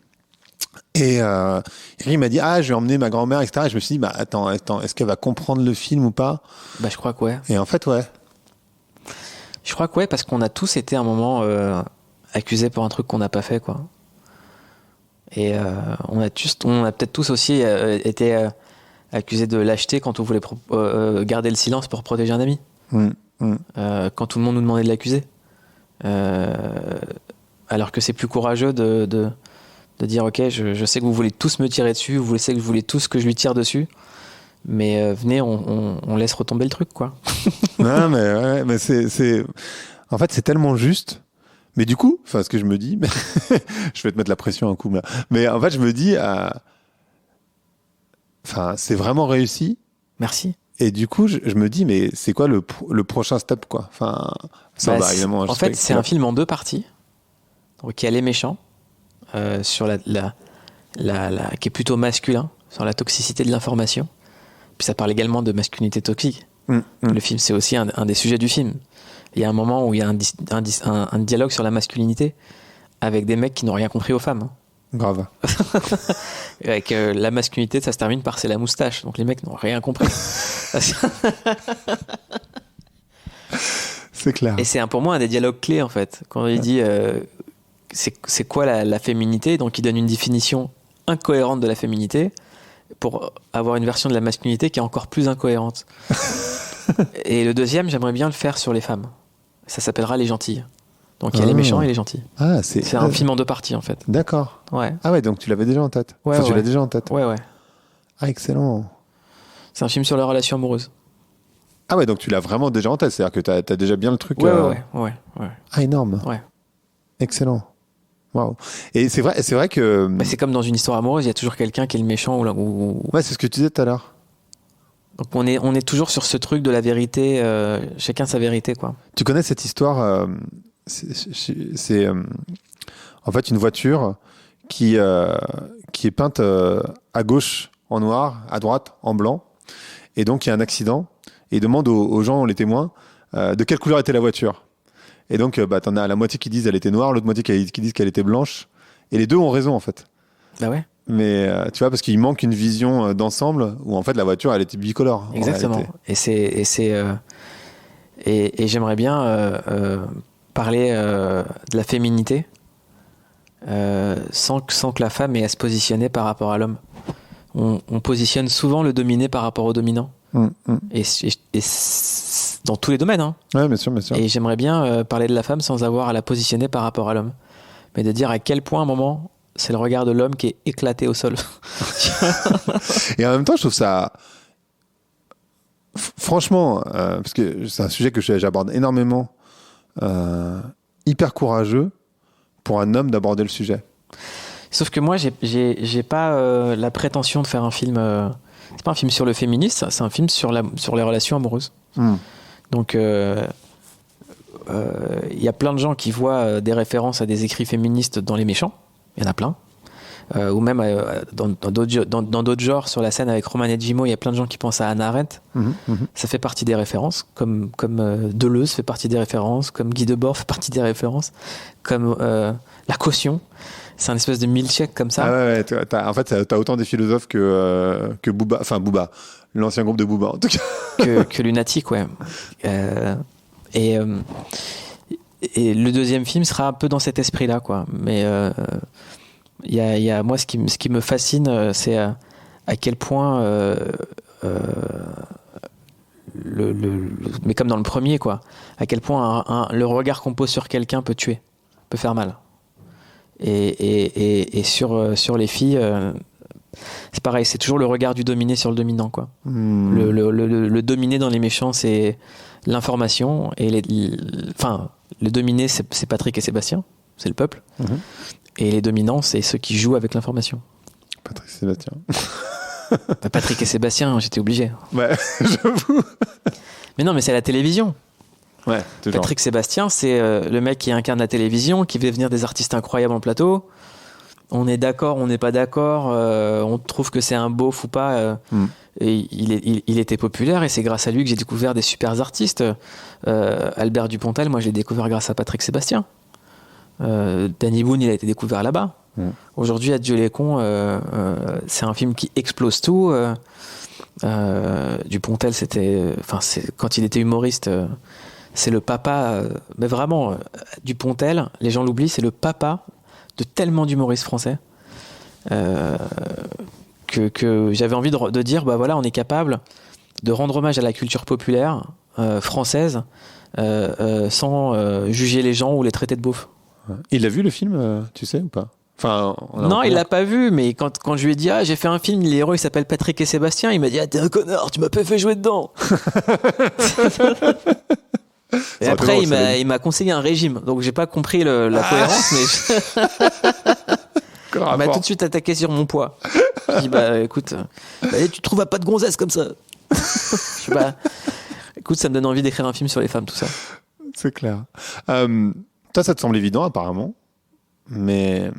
Et il m'a dit je vais emmener ma grand-mère, etc. Et je me suis dit attends, est-ce qu'elle va comprendre le film ou pas? Bah je crois que ouais. Et en fait ouais. Je crois que ouais, parce qu'on a tous été à un moment accusés pour un truc qu'on n'a pas fait, quoi. Et on a peut-être tous aussi été accusés de lâcheté quand on voulait garder le silence pour protéger un ami. Quand tout le monde nous demandait de l'accuser. Alors que c'est plus courageux de dire ok, je sais que vous voulez tous me tirer dessus, vous savez que vous voulez tous que je lui tire dessus, mais venez, on laisse retomber le truc, quoi. Non, mais c'est en fait c'est tellement juste. Mais du coup, ce que je me dis, je vais te mettre la pression un coup là. Mais en fait, je me dis, c'est vraiment réussi. Merci. Et du coup, je me dis, mais c'est quoi le prochain step, quoi? Évidemment. En fait, c'est un film en 2 parties. Donc, il y a les méchants sur qui est plutôt masculin, sur la toxicité de l'information. Puis ça parle également de masculinité toxique. Le film, c'est aussi un des sujets du film. Il y a un moment où il y a un dialogue sur la masculinité avec des mecs qui n'ont rien compris aux femmes. Grave. Avec la masculinité, ça se termine par c'est la moustache. Donc les mecs n'ont rien compris. C'est clair. Et c'est pour moi un des dialogues clés, en fait. Quand il dit c'est quoi la féminité, donc il donne une définition incohérente de la féminité pour avoir une version de la masculinité qui est encore plus incohérente. Et le deuxième, j'aimerais bien le faire sur les femmes. Ça s'appellera Les Gentilles. Donc il y a les méchants et les gentils. C'est un film en 2 parties, en fait. D'accord. Ouais. Ah ouais, donc tu l'avais déjà en tête. Ouais, tu l'as déjà en tête. Ouais. Ah, excellent. C'est un film sur la relation amoureuse. Ah ouais, donc tu l'as vraiment déjà en tête. C'est-à-dire que t'as déjà bien le truc. Ouais. Ah, énorme. Ouais. Excellent. Waouh. Et c'est vrai que. C'est comme dans une histoire amoureuse, il y a toujours quelqu'un qui est le méchant ou... Ouais, c'est ce que tu disais tout à l'heure. Donc on est toujours sur ce truc de la vérité, chacun sa vérité, quoi. Tu connais cette histoire c'est en fait une voiture qui est peinte à gauche en noir, à droite en blanc, et donc il y a un accident et il demande aux gens, les témoins, de quelle couleur était la voiture. Et donc t'en as la moitié qui disent elle était noire, l'autre moitié qui disent qu'elle était blanche, et les deux ont raison, en fait. Bah ouais. Mais tu vois, parce qu'il manque une vision d'ensemble où en fait la voiture elle était bicolore. Exactement. Et j'aimerais bien parler de la féminité sans que la femme ait à se positionner par rapport à l'homme. On positionne souvent le dominé par rapport au dominant. Et dans tous les domaines. Hein. Ouais, bien sûr. Et j'aimerais bien parler de la femme sans avoir à la positionner par rapport à l'homme. Mais de dire à quel point, à un moment, c'est le regard de l'homme qui est éclaté au sol. Et en même temps, je trouve ça... franchement, parce que c'est un sujet que j'aborde énormément, hyper courageux pour un homme d'aborder le sujet. Sauf que moi, j'ai pas la prétention de faire un film. C'est pas un film sur le féminisme, c'est un film sur les relations amoureuses. Donc, y a plein de gens qui voient des références à des écrits féministes dans Les Méchants. Il y en a plein. Ou même dans d'autres genres, sur la scène avec Roman et Jimo, il y a plein de gens qui pensent à Hannah Arendt. Ça fait partie des références, comme Deleuze fait partie des références, comme Guy Debord fait partie des références, comme La Caution. C'est un espèce de milkshake comme ça. Ah ouais, en fait, t'as autant des philosophes que Booba, enfin Booba, l'ancien groupe de Booba en tout cas. que Lunatic, ouais. Et le deuxième film sera un peu dans cet esprit-là, quoi. Mais il y a moi, ce qui me fascine, c'est à quel point mais comme dans le premier, quoi, à quel point le regard qu'on pose sur quelqu'un peut tuer, peut faire mal. Et sur les filles, c'est pareil, c'est toujours le regard du dominé sur le dominant, quoi. Le dominé dans Les Méchants, c'est l'information, et le dominé, c'est Patrick et Sébastien, c'est le peuple. Et les dominants, c'est ceux qui jouent avec l'information. Patrick et Sébastien. Patrick et Sébastien, j'étais obligé. Ouais, j'avoue. Mais non, mais c'est la télévision. Ouais, toujours. Patrick Sébastien, c'est le mec qui incarne la télévision, qui fait venir des artistes incroyables en plateau. On est d'accord, on n'est pas d'accord, on trouve que c'est un beauf ou pas. Et il était populaire, et c'est grâce à lui que j'ai découvert des super artistes. Albert Dupontel, moi je l'ai découvert grâce à Patrick Sébastien. Danny Boone, il a été découvert là-bas. Aujourd'hui, Adieu les cons, c'est un film qui explose tout. Dupontel, quand il était humoriste, c'est le papa, mais vraiment, Dupontel, les gens l'oublient, c'est le papa de tellement d'humoristes français, que j'avais envie de dire, bah voilà, on est capable de rendre hommage à la culture populaire française sans juger les gens ou les traiter de beaufs. Il a vu le film, tu sais, ou pas? Enfin, non, il l'a pas vu, mais quand je lui ai dit, j'ai fait un film, les héros, il s'appelle Patrick et Sébastien, il m'a dit, t'es un connard, tu m'as pas fait jouer dedans. Et après, il m'a conseillé un régime, donc j'ai pas compris la cohérence, mais il m'a tout de suite attaqué sur mon poids. Je dis, écoute, tu trouves pas de gonzesse comme ça. Écoute, ça me donne envie d'écrire un film sur les femmes, tout ça. C'est clair. Toi, ça te semble évident, apparemment, mais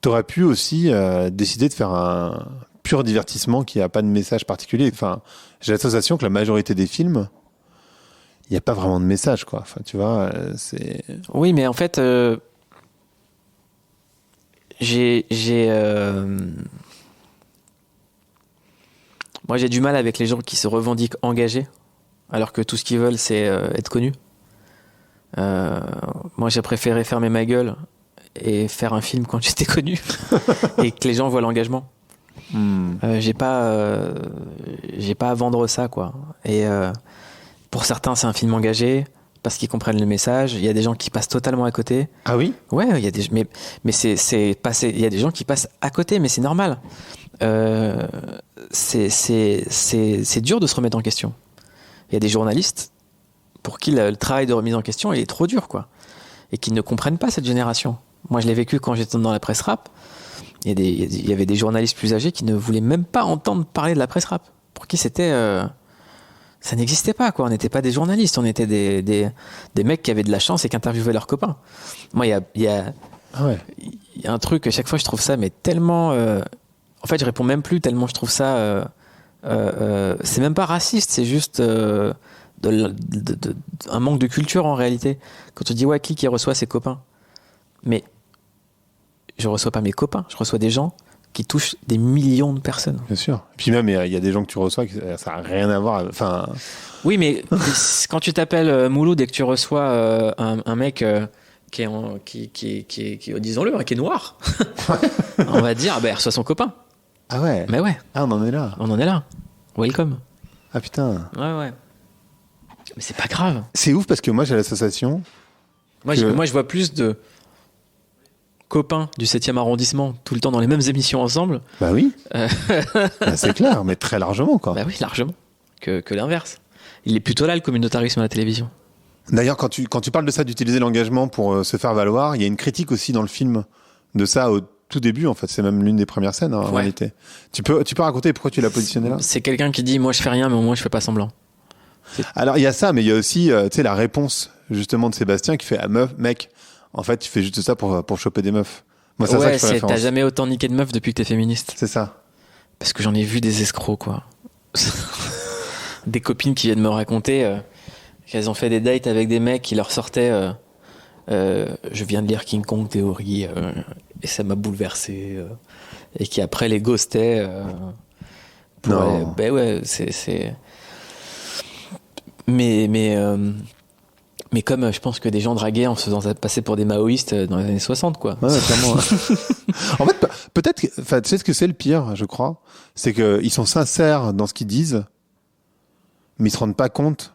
t'aurais pu aussi décider de faire un pur divertissement qui n'a pas de message particulier. Enfin, j'ai la sensation que la majorité des films, il n'y a pas vraiment de message, quoi. Enfin, tu vois, c'est... Oui, mais en fait, moi, j'ai du mal avec les gens qui se revendiquent engagés, alors que tout ce qu'ils veulent, c'est être connus. Moi, j'ai préféré fermer ma gueule et faire un film quand j'étais connu et que les gens voient l'engagement. J'ai pas à vendre ça, quoi. Et pour certains, c'est un film engagé parce qu'ils comprennent le message. Il y a des gens qui passent totalement à côté. Ah oui? Ouais, il y a mais c'est passé. Il y a des gens qui passent à côté, mais c'est normal. C'est dur de se remettre en question. Il y a des journalistes pour qui le travail de remise en question, il est trop dur, quoi, et qui ne comprennent pas cette génération. Moi, je l'ai vécu quand j'étais dans la presse rap. Il y avait des journalistes plus âgés qui ne voulaient même pas entendre parler de la presse rap. Pour qui c'était... ça n'existait pas, quoi. On n'était pas des journalistes, on était des mecs qui avaient de la chance et qui interviewaient leurs copains. Moi, il y a un truc, à chaque fois, je trouve ça, mais tellement... En fait, je réponds même plus, tellement je trouve ça... c'est même pas raciste, c'est juste... un manque de culture, en réalité. Quand tu dis, qui reçoit ses copains. Mais je reçois pas mes copains, je reçois des gens qui touchent des millions de personnes. Bien sûr. Et puis même, il y a des gens que tu reçois, ça n'a rien à voir. Enfin... Oui, mais quand tu t'appelles Mouloud et que tu reçois un mec qui est, disons-le, qui est noir, on va dire, il reçoit son copain. Ah ouais? Mais ouais. Ah, on en est là. On en est là. Welcome. Ah putain. Ouais. Mais c'est pas grave. C'est ouf parce que moi, j'ai l'association... Moi, je vois plus de copains du 7e arrondissement tout le temps dans les mêmes émissions ensemble. Bah oui. C'est clair, mais très largement, quoi. Bah oui, largement. que l'inverse. Il est plutôt là, le communautarisme à la télévision. D'ailleurs, quand tu parles de ça, d'utiliser l'engagement pour se faire valoir, il y a une critique aussi dans le film de ça au tout début, en fait. C'est même l'une des premières scènes, en réalité. Tu peux raconter pourquoi tu l'as positionné là? C'est quelqu'un qui dit, moi je fais rien, mais au moins je fais pas semblant. Alors, il y a ça, mais il y a aussi, tu sais, la réponse, justement, de Sébastien qui fait, ah, meuf, mec, en fait, tu fais juste ça pour choper des meufs. Moi, c'est ça que je fais référence. T'as jamais autant niqué de meufs depuis que t'es féministe. C'est ça. Parce que j'en ai vu des escrocs, quoi. Des copines qui viennent me raconter qu'elles ont fait des dates avec des mecs qui leur sortaient je viens de lire King Kong Theory et ça m'a bouleversé et qui après les ghostaient non. Ben ouais, c'est mais comme je pense que des gens draguaient en se faisant passer pour des maoïstes dans les années 60, quoi. Ouais, clairement. En fait, peut-être, enfin, tu sais ce que c'est le pire, je crois, c'est qu'ils sont sincères dans ce qu'ils disent, mais ils se rendent pas compte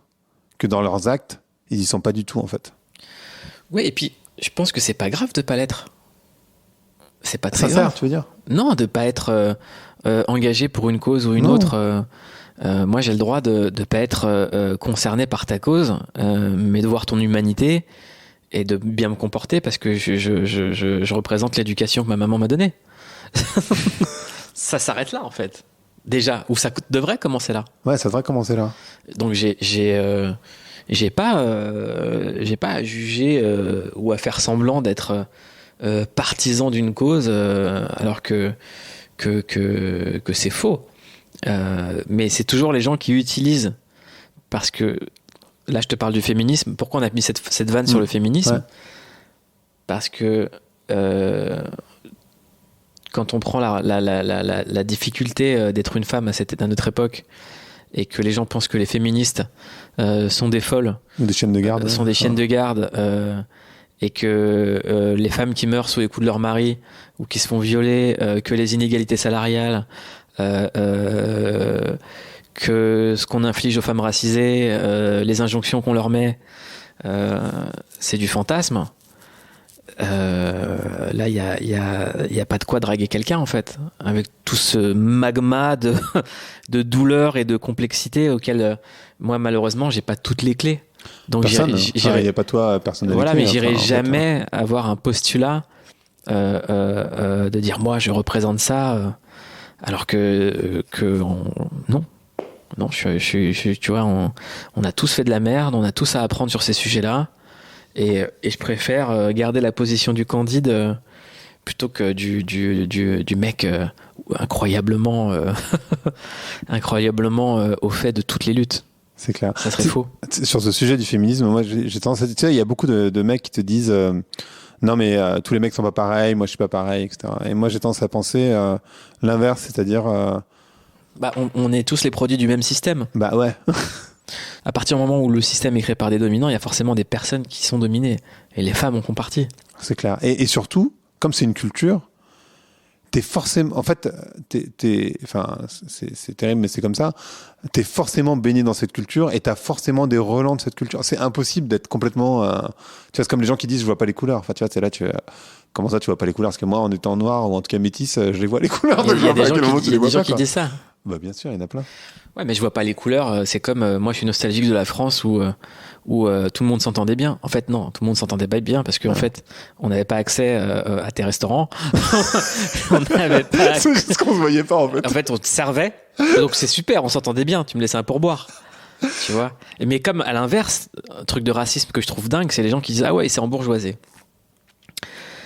que dans leurs actes, ils y sont pas du tout, en fait. Ouais, et puis je pense que c'est pas grave de pas l'être. C'est pas très sincère, grave. tu veux dire? Non, de pas être engagé pour une cause ou une autre. Moi, j'ai le droit de pas être concerné par ta cause, mais de voir ton humanité et de bien me comporter parce que je représente l'éducation que ma maman m'a donnée. Ça s'arrête là, en fait. Déjà, ou ça devrait commencer là. Ouais, ça devrait commencer là. Donc j'ai pas à juger ou à faire semblant d'être partisan d'une cause alors que c'est faux. Mais c'est toujours les gens qui utilisent, parce que là je te parle du féminisme. Pourquoi on a mis cette vanne sur le féminisme? Ouais. Parce que quand on prend la difficulté d'être une femme à notre époque, et que les gens pensent que les féministes sont des folles, des chiennes de garde, sont des chiennes de garde, et que les femmes qui meurent sous les coups de leur mari ou qui se font violer, que les inégalités salariales, que ce qu'on inflige aux femmes racisées, les injonctions qu'on leur met, c'est du fantasme. Là, il y a pas de quoi draguer quelqu'un, en fait, avec tout ce magma de douleur et de complexité auquel moi, malheureusement, j'ai pas toutes les clés. Donc il n'y a pas toi personnellement. Voilà, mais j'irai jamais avoir un postulat de dire moi je représente ça, alors que non, tu vois, on a tous fait de la merde, on a tous à apprendre sur ces sujets-là. Et je préfère garder la position du Candide plutôt que du mec incroyablement au fait de toutes les luttes. C'est clair. Ça serait faux. Sur ce sujet du féminisme, moi j'ai tendance à dire, tu sais, il y a beaucoup de mecs qui te disent non mais tous les mecs sont pas pareils, moi je suis pas pareil, etc. Et moi j'ai tendance à penser l'inverse, c'est-à-dire bah on est tous les produits du même système. Bah ouais. À partir du moment où le système est créé par des dominants, il y a forcément des personnes qui sont dominées. Et les femmes en font partie. C'est clair. Et surtout, comme c'est une culture, t'es forcément... En fait, enfin, c'est terrible, mais c'est comme ça. T'es forcément baigné dans cette culture et t'as forcément des relents de cette culture. C'est impossible d'être complètement... tu vois, c'est comme les gens qui disent « je vois pas les couleurs ». Enfin, tu vois, c'est là, comment ça, tu vois pas les couleurs? Parce que moi, en étant noir ou en tout cas métis, je les vois les couleurs. Il y a des gens qui disent ça. Bah bien sûr, il y en a plein. Ouais, mais je vois pas les couleurs. C'est comme moi, je suis nostalgique de la France où tout le monde s'entendait bien. En fait, non, tout le monde s'entendait pas bien parce qu'en fait, on n'avait pas accès à tes restaurants. On n'avait pas. C'est juste qu'on se voyait pas en fait. En fait, on te servait. Donc c'est super, on s'entendait bien. Tu me laissais un pourboire. Tu vois. Mais comme à l'inverse, un truc de racisme que je trouve dingue, c'est les gens qui disent ah ouais, c'est embourgeoisé.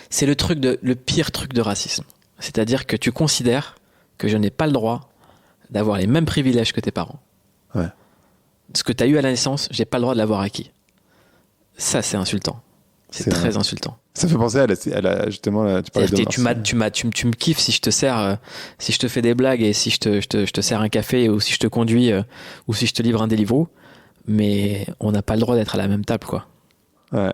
C'est le pire truc de racisme. C'est-à-dire que tu considères que je n'ai pas le droit d'avoir les mêmes privilèges que tes parents. Ouais. Ce que tu as eu à la naissance, j'ai pas le droit de l'avoir acquis. Ça, c'est insultant. C'est très vrai. Insultant. Ça fait penser à la justement, tu parlais de tu me kiffes si je te sers, si je te fais des blagues et si je te sers un café ou si je te conduis ou si je te livre un Deliveroo, mais on n'a pas le droit d'être à la même table, quoi. Ouais.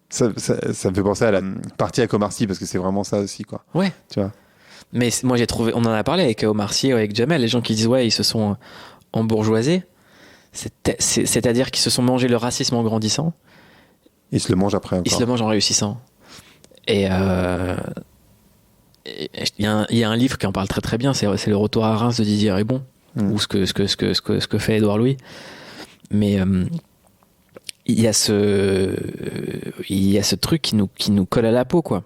Ça me fait penser à la partie avec Omar Sy parce que c'est vraiment ça aussi, quoi. Ouais. Tu vois. Mais moi j'ai trouvé, on en a parlé avec Omar Sy, avec Jamel, les gens qui disent ouais ils se sont embourgeoisés, c'est-à-dire qu'ils se sont mangés le racisme en grandissant. Ils se le mangent après encore. Ils se le mangent en réussissant. Et il y a un livre qui en parle très très bien, c'est Le Retour à Reims de Didier Ribon. ou ce que fait Édouard Louis. Mais il y a ce truc qui nous colle à la peau, quoi.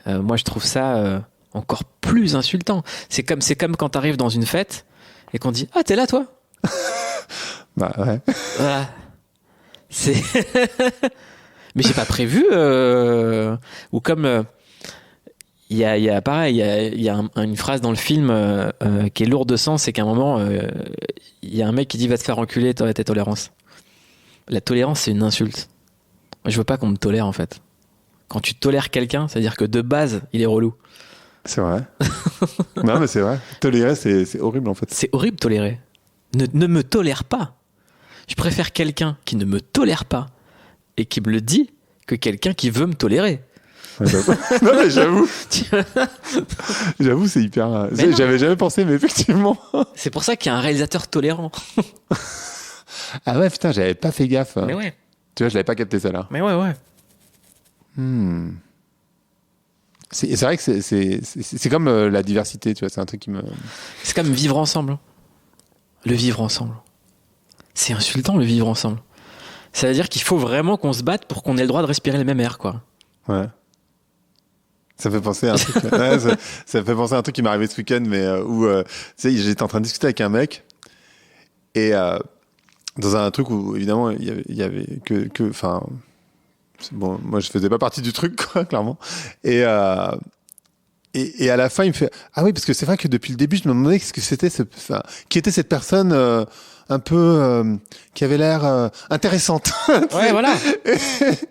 Moi, je trouve ça encore plus insultant. C'est comme quand t'arrives dans une fête et qu'on dit ah, t'es là, toi. Bah ouais. Voilà. C'est mais j'ai pas prévu ou comme il y a pareil, il y a une phrase dans le film qui est lourde de sens, c'est qu'à un moment il y a un mec qui dit va te faire enculer, toi ta tolérance. La tolérance, c'est une insulte. Moi, je veux pas qu'on me tolère, en fait. Quand tu tolères quelqu'un, c'est-à-dire que de base, il est relou. C'est vrai. Non, mais c'est vrai. Tolérer, c'est horrible, en fait. C'est horrible, tolérer. Ne me tolère pas. Je préfère quelqu'un qui ne me tolère pas et qui me le dit que quelqu'un qui veut me tolérer. Ouais, non, mais j'avoue. J'avoue, c'est hyper... J'avais jamais pensé, mais effectivement. C'est pour ça qu'il y a un réalisateur tolérant. Ah ouais, putain, j'avais pas fait gaffe. Mais ouais. Tu vois, je l'avais pas capté, ça, là. Mais ouais. C'est vrai que c'est comme la diversité, tu vois, c'est un truc qui me... C'est comme vivre ensemble. Le vivre ensemble. C'est insultant, le vivre ensemble. Ça veut dire qu'il faut vraiment qu'on se batte pour qu'on ait le droit de respirer le même air, quoi. Ouais. Ça fait penser à un truc... ouais, ça fait penser à un truc qui m'est arrivé ce week-end, mais où, tu sais, j'étais en train de discuter avec un mec, et dans un truc où, évidemment, il y avait que enfin... Bon, moi, je faisais pas partie du truc, quoi, clairement. Et à la fin, il me fait ah oui, parce que c'est vrai que depuis le début, je me demandais ce que c'était, qui était cette personne un peu qui avait l'air intéressante. Ouais, voilà.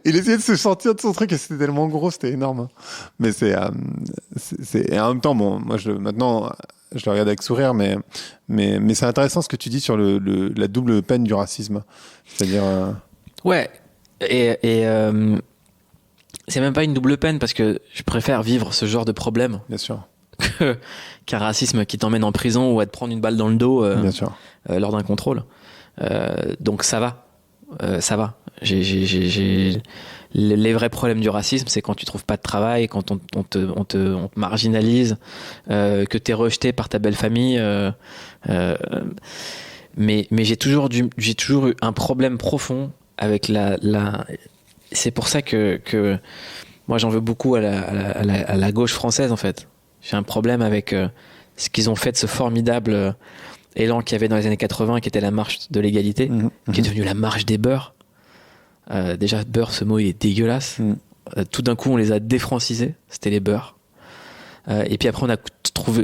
Il essayait de se sortir de son truc et c'était tellement gros, c'était énorme. Mais et en même temps, bon, moi, maintenant, je le regarde avec sourire, mais c'est intéressant ce que tu dis sur la double peine du racisme, c'est-à-dire. Ouais. Et c'est même pas une double peine parce que je préfère vivre ce genre de problème Bien sûr. qu'un racisme qui t'emmène en prison ou à te prendre une balle dans le dos Bien sûr. Lors d'un contrôle. Donc ça va. Ça va. Les vrais problèmes du racisme, c'est quand tu trouves pas de travail, quand on te marginalise, que t'es rejeté par ta belle famille. Mais j'ai toujours eu un problème profond avec c'est pour ça que moi j'en veux beaucoup à la gauche française, en fait. J'ai un problème avec ce qu'ils ont fait de ce formidable élan qu'il y avait dans les années 80, qui était la marche de l'égalité, qui est devenue la marche des beurs. Déjà, beurre, ce mot, il est dégueulasse. Tout d'un coup, on les a défrancisés, c'était les beurs. Et puis après,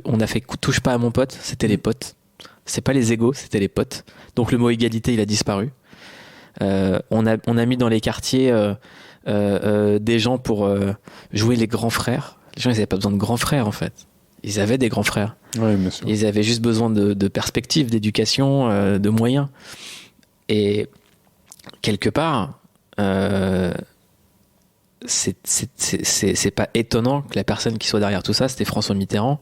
on a fait touche pas à mon pote, c'était les potes. C'est pas les égos, c'était les potes. Donc le mot égalité, il a disparu. On a mis dans les quartiers des gens pour jouer les grands frères. Les gens, ils n'avaient pas besoin de grands frères, en fait. Ils avaient des grands frères. Oui, bien sûr. Ils avaient juste besoin de perspectives, d'éducation, de moyens. Et quelque part, c'est pas étonnant que la personne qui soit derrière tout ça, c'était François Mitterrand,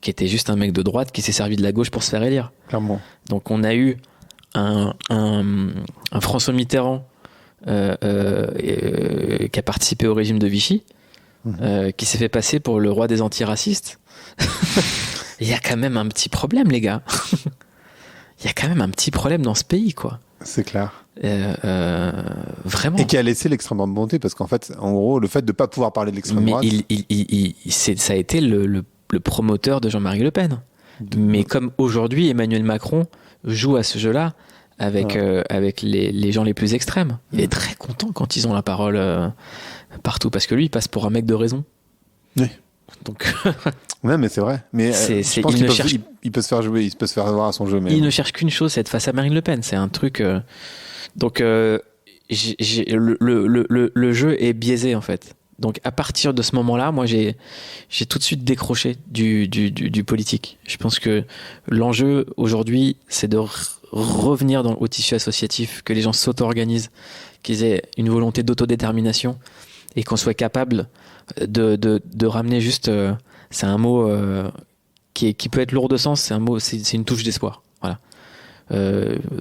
qui était juste un mec de droite qui s'est servi de la gauche pour se faire élire. Clairement. Donc on a eu un François Mitterrand qui a participé au régime de Vichy, qui s'est fait passer pour le roi des antiracistes. Il y a quand même un petit problème, les gars. Il y a quand même un petit problème dans ce pays, quoi. C'est clair. Vraiment. Et qui a laissé l'extrême droite monter, parce qu'en fait, en gros, le fait de ne pas pouvoir parler de l'extrême droite... ça a été le promoteur de Jean-Marie Le Pen. Mais comme aujourd'hui, Emmanuel Macron joue à ce jeu-là avec les gens les plus extrêmes. Il est très content quand ils ont la parole partout, parce que lui, il passe pour un mec de raison. Oui. Donc... Ouais, mais c'est vrai. Mais je pense il peut se faire jouer, il peut se faire voir à son jeu. Mais... Il ne cherche qu'une chose, c'est être face à Marine Le Pen. C'est un truc... Donc, le jeu est biaisé, en fait. Donc, à partir de ce moment-là, moi, j'ai tout de suite décroché du politique. Je pense que l'enjeu, aujourd'hui, c'est de revenir au tissu associatif, que les gens s'auto-organisent, qu'ils aient une volonté d'autodétermination et qu'on soit capable de ramener juste... c'est un mot qui peut être lourd de sens, c'est une touche d'espoir. Voilà.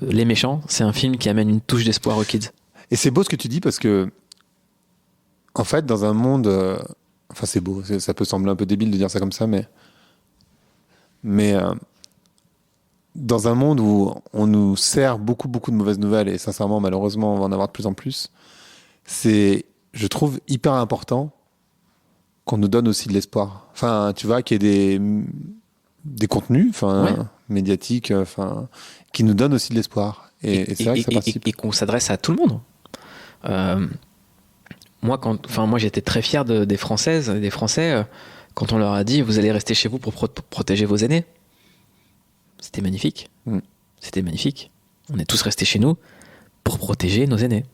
Les Méchants, c'est un film qui amène une touche d'espoir aux kids. Et c'est beau ce que tu dis, parce que en fait, dans un monde... enfin, c'est beau, ça peut sembler un peu débile de dire ça comme ça, mais dans un monde où on nous sert beaucoup, beaucoup de mauvaises nouvelles, et sincèrement, malheureusement, on va en avoir de plus en plus, c'est, je trouve, hyper important qu'on nous donne aussi de l'espoir. Enfin, tu vois, qu'il y ait des contenus, enfin, médiatiques, enfin, qui nous donnent aussi de l'espoir. Et c'est vrai que ça participe. Et qu'on s'adresse à tout le monde. Moi, j'étais très fier des Françaises et des Français quand on leur a dit vous allez rester chez vous pour protéger vos aînés. C'était magnifique. C'était magnifique. On est tous restés chez nous pour protéger nos aînés.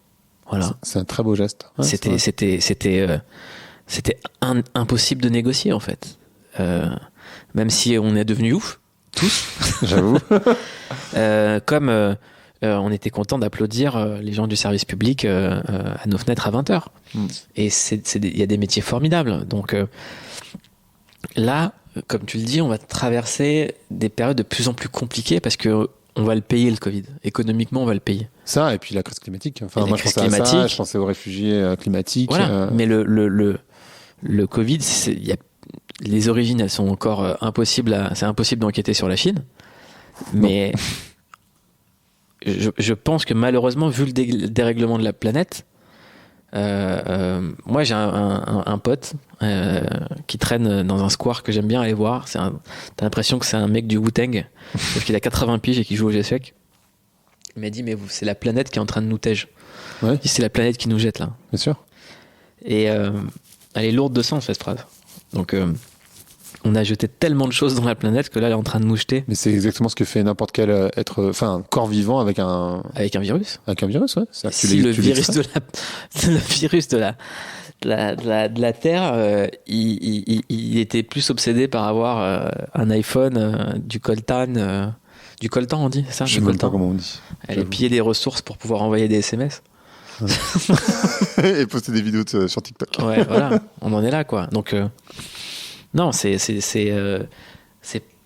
Voilà. C'est un très beau geste. Ouais, c'était impossible de négocier en fait. Même si on est devenus ouf, tous. J'avoue. Comme on était content d'applaudir les gens du service public à nos fenêtres à 20h. Et il y a des métiers formidables. Donc là, comme tu le dis, on va traverser des périodes de plus en plus compliquées parce que on va le payer, le Covid. Économiquement, on va le payer. Ça, et puis la crise climatique. Enfin, moi, je pensais à ça, je pensais aux réfugiés climatiques. Voilà. Mais le Covid, les origines, elles sont encore impossibles. C'est impossible d'enquêter sur la Chine. Mais je pense que malheureusement, vu le dérèglement de la planète, moi j'ai un pote qui traîne dans un square que j'aime bien aller voir. T'as l'impression que c'est un mec du Wu-Tang, sauf qu'il a 80 piges et qu'il joue au GSEC. Il m'a dit mais c'est la planète qui est en train de nous tège. Ouais. C'est la planète qui nous jette là. Bien sûr. Et elle est lourde de sens cette phrase. Donc on a jeté tellement de choses dans la planète que là elle est en train de nous jeter. Mais c'est exactement ce que fait n'importe quel corps vivant avec un virus. Avec un virus, ouais. Si le virus de la Terre, il était plus obsédé par avoir un iPhone, du coltan, on dit ça. Je sais même pas comment on dit. Aller piller des ressources pour pouvoir envoyer des SMS. Ouais. Et poster des vidéos sur TikTok. Ouais, voilà, on en est là, quoi. Donc non, c'est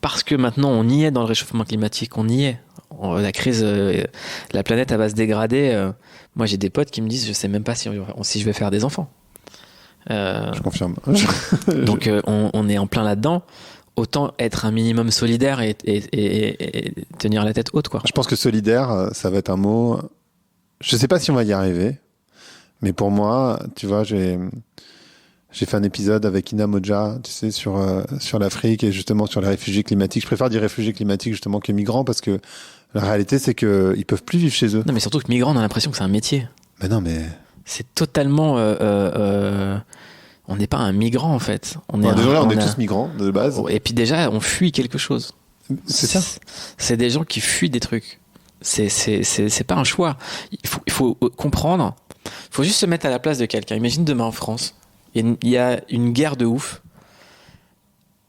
parce que maintenant on y est dans le réchauffement climatique, on y est. La crise, la planète, elle va se dégrader. Moi, j'ai des potes qui me disent, je sais même pas si je vais faire des enfants. Je confirme. Donc, on est en plein là-dedans. Autant être un minimum solidaire et tenir la tête haute, quoi. Je pense que solidaire, ça va être un mot. Je sais pas si on va y arriver, mais pour moi, tu vois, j'ai fait un épisode avec Ina Modja, tu sais, sur l'Afrique et justement sur les réfugiés climatiques. Je préfère dire réfugiés climatiques justement que migrants parce que la réalité, c'est qu'ils peuvent plus vivre chez eux. Non, mais surtout que migrant, on a l'impression que c'est un métier. Mais non, mais c'est totalement. On n'est pas un migrant en fait. On est tous migrants de base. Et puis déjà, on fuit quelque chose. C'est ça. C'est des gens qui fuient des trucs. C'est pas un choix. Il faut comprendre. Il faut juste se mettre à la place de quelqu'un. Imagine demain en France, il y a une guerre de ouf.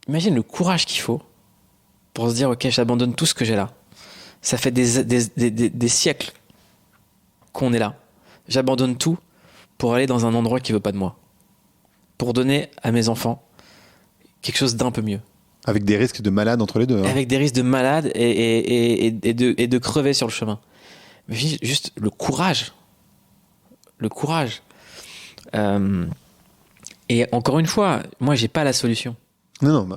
Imagine le courage qu'il faut pour se dire ok, j'abandonne tout ce que j'ai là. Ça fait des siècles qu'on est là. J'abandonne tout pour aller dans un endroit qui veut pas de moi. Pour donner à mes enfants quelque chose d'un peu mieux. Avec des risques de malade entre les deux. Hein. Avec des risques de malade et de crever sur le chemin. Mais juste le courage. Le courage. Et encore une fois, moi, j'ai pas la solution. Non.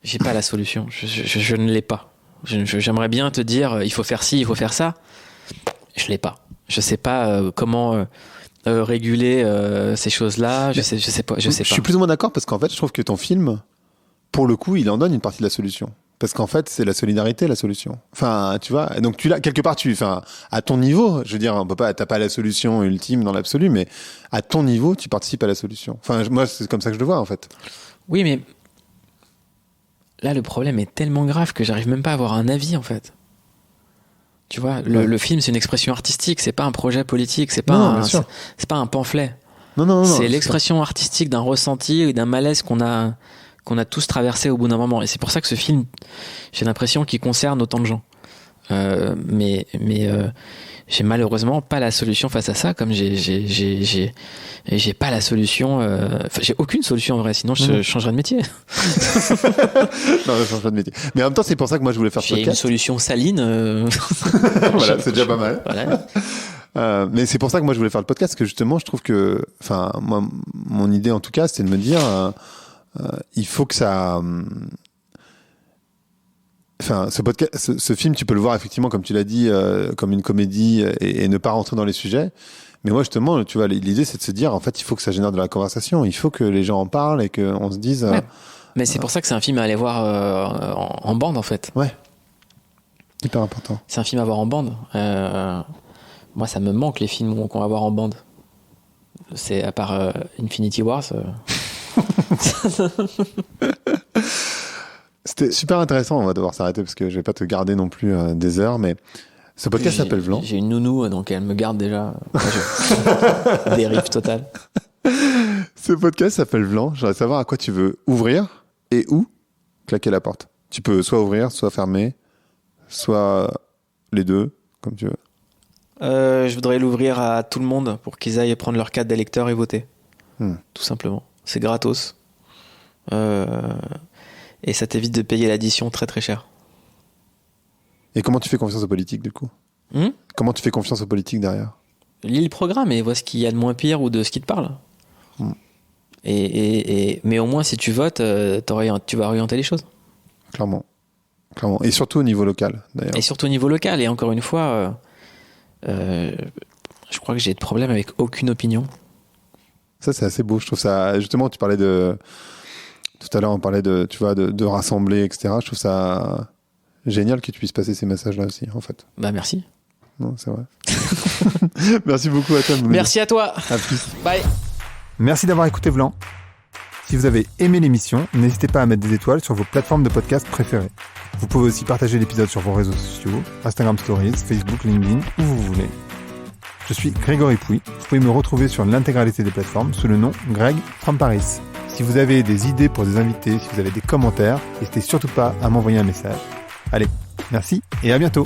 J'ai pas la solution. Je ne l'ai pas. J'aimerais bien te dire, il faut faire ci, il faut faire ça. Je l'ai pas. Je sais pas comment réguler ces choses-là. Je sais pas. Je suis plus ou moins d'accord parce qu'en fait, je trouve que ton film, pour le coup, il en donne une partie de la solution. Parce qu'en fait, c'est la solidarité, la solution. Enfin, tu vois, donc tu l'as, quelque part, à ton niveau, je veux dire, t'as pas la solution ultime dans l'absolu, mais à ton niveau, tu participes à la solution. Enfin, moi, c'est comme ça que je le vois, en fait. Oui, mais là, le problème est tellement grave que j'arrive même pas à avoir un avis, en fait. Tu vois, le film, c'est une expression artistique, c'est pas un projet politique, c'est pas un pamphlet. Non. C'est l'expression artistique d'un ressenti et d'un malaise qu'on a tous traversé au bout d'un moment. Et c'est pour ça que ce film, j'ai l'impression qu'il concerne autant de gens. Mais j'ai malheureusement pas la solution face à ça, comme j'ai pas la solution. J'ai aucune solution en vrai, sinon je changerais de métier. Non, je changerais de métier. Mais en même temps, c'est pour ça que moi je voulais faire ce podcast. J'ai une solution saline. Voilà, c'est déjà pas mal. Voilà. Mais c'est pour ça que moi je voulais faire le podcast, parce que justement, je trouve que, enfin, moi, mon idée en tout cas, c'était de me dire. Il faut que ça. Enfin, ce film, tu peux le voir effectivement, comme tu l'as dit, comme une comédie et ne pas rentrer dans les sujets. Mais moi, justement, tu vois, l'idée, c'est de se dire, en fait, il faut que ça génère de la conversation. Il faut que les gens en parlent et qu'on se dise. Ouais. Mais c'est pour ça que c'est un film à aller voir en bande, en fait. Ouais. Hyper important. C'est un film à voir en bande. Moi, ça me manque les films qu'on va voir en bande. C'est à part Infinity Wars. C'était super intéressant. On va devoir s'arrêter parce que je vais pas te garder non plus des heures, mais ce podcast s'appelle Vlan. J'ai une nounou, donc elle me garde déjà. Dérive totale. Ce podcast s'appelle Vlan. J'aimerais savoir à quoi tu veux ouvrir et où claquer la porte. Tu peux soit ouvrir, soit fermer, soit les deux, comme tu veux. Je voudrais l'ouvrir à tout le monde pour qu'ils aillent prendre leur carte d'électeur et voter. Tout simplement. C'est gratos. Et ça t'évite de payer l'addition très très cher. Et comment tu fais confiance aux politiques, du coup Comment tu fais confiance aux politiques derrière? Lis le programme et vois ce qu'il y a de moins pire ou de ce qui te parle. Mais au moins, si tu votes, tu vas orienter les choses. Clairement. Et surtout au niveau local, d'ailleurs. Et surtout au niveau local. Et encore une fois, je crois que j'ai de problème avec aucune opinion. Ça, c'est assez beau. Je trouve ça... Justement, tu parlais de... Tout à l'heure, on parlait de rassembler, etc. Je trouve ça génial que tu puisses passer ces messages-là aussi, en fait. Bah, merci. Non, c'est vrai. Merci beaucoup à toi. Merci à toi. À plus. Bye. Merci d'avoir écouté Vlan. Si vous avez aimé l'émission, n'hésitez pas à mettre des étoiles sur vos plateformes de podcast préférées. Vous pouvez aussi partager l'épisode sur vos réseaux sociaux, Instagram Stories, Facebook, LinkedIn, où vous voulez. Je suis Grégory Pouy. Vous pouvez me retrouver sur l'intégralité des plateformes sous le nom Greg from Paris. Si vous avez des idées pour des invités, si vous avez des commentaires, n'hésitez surtout pas à m'envoyer un message. Allez, merci et à bientôt.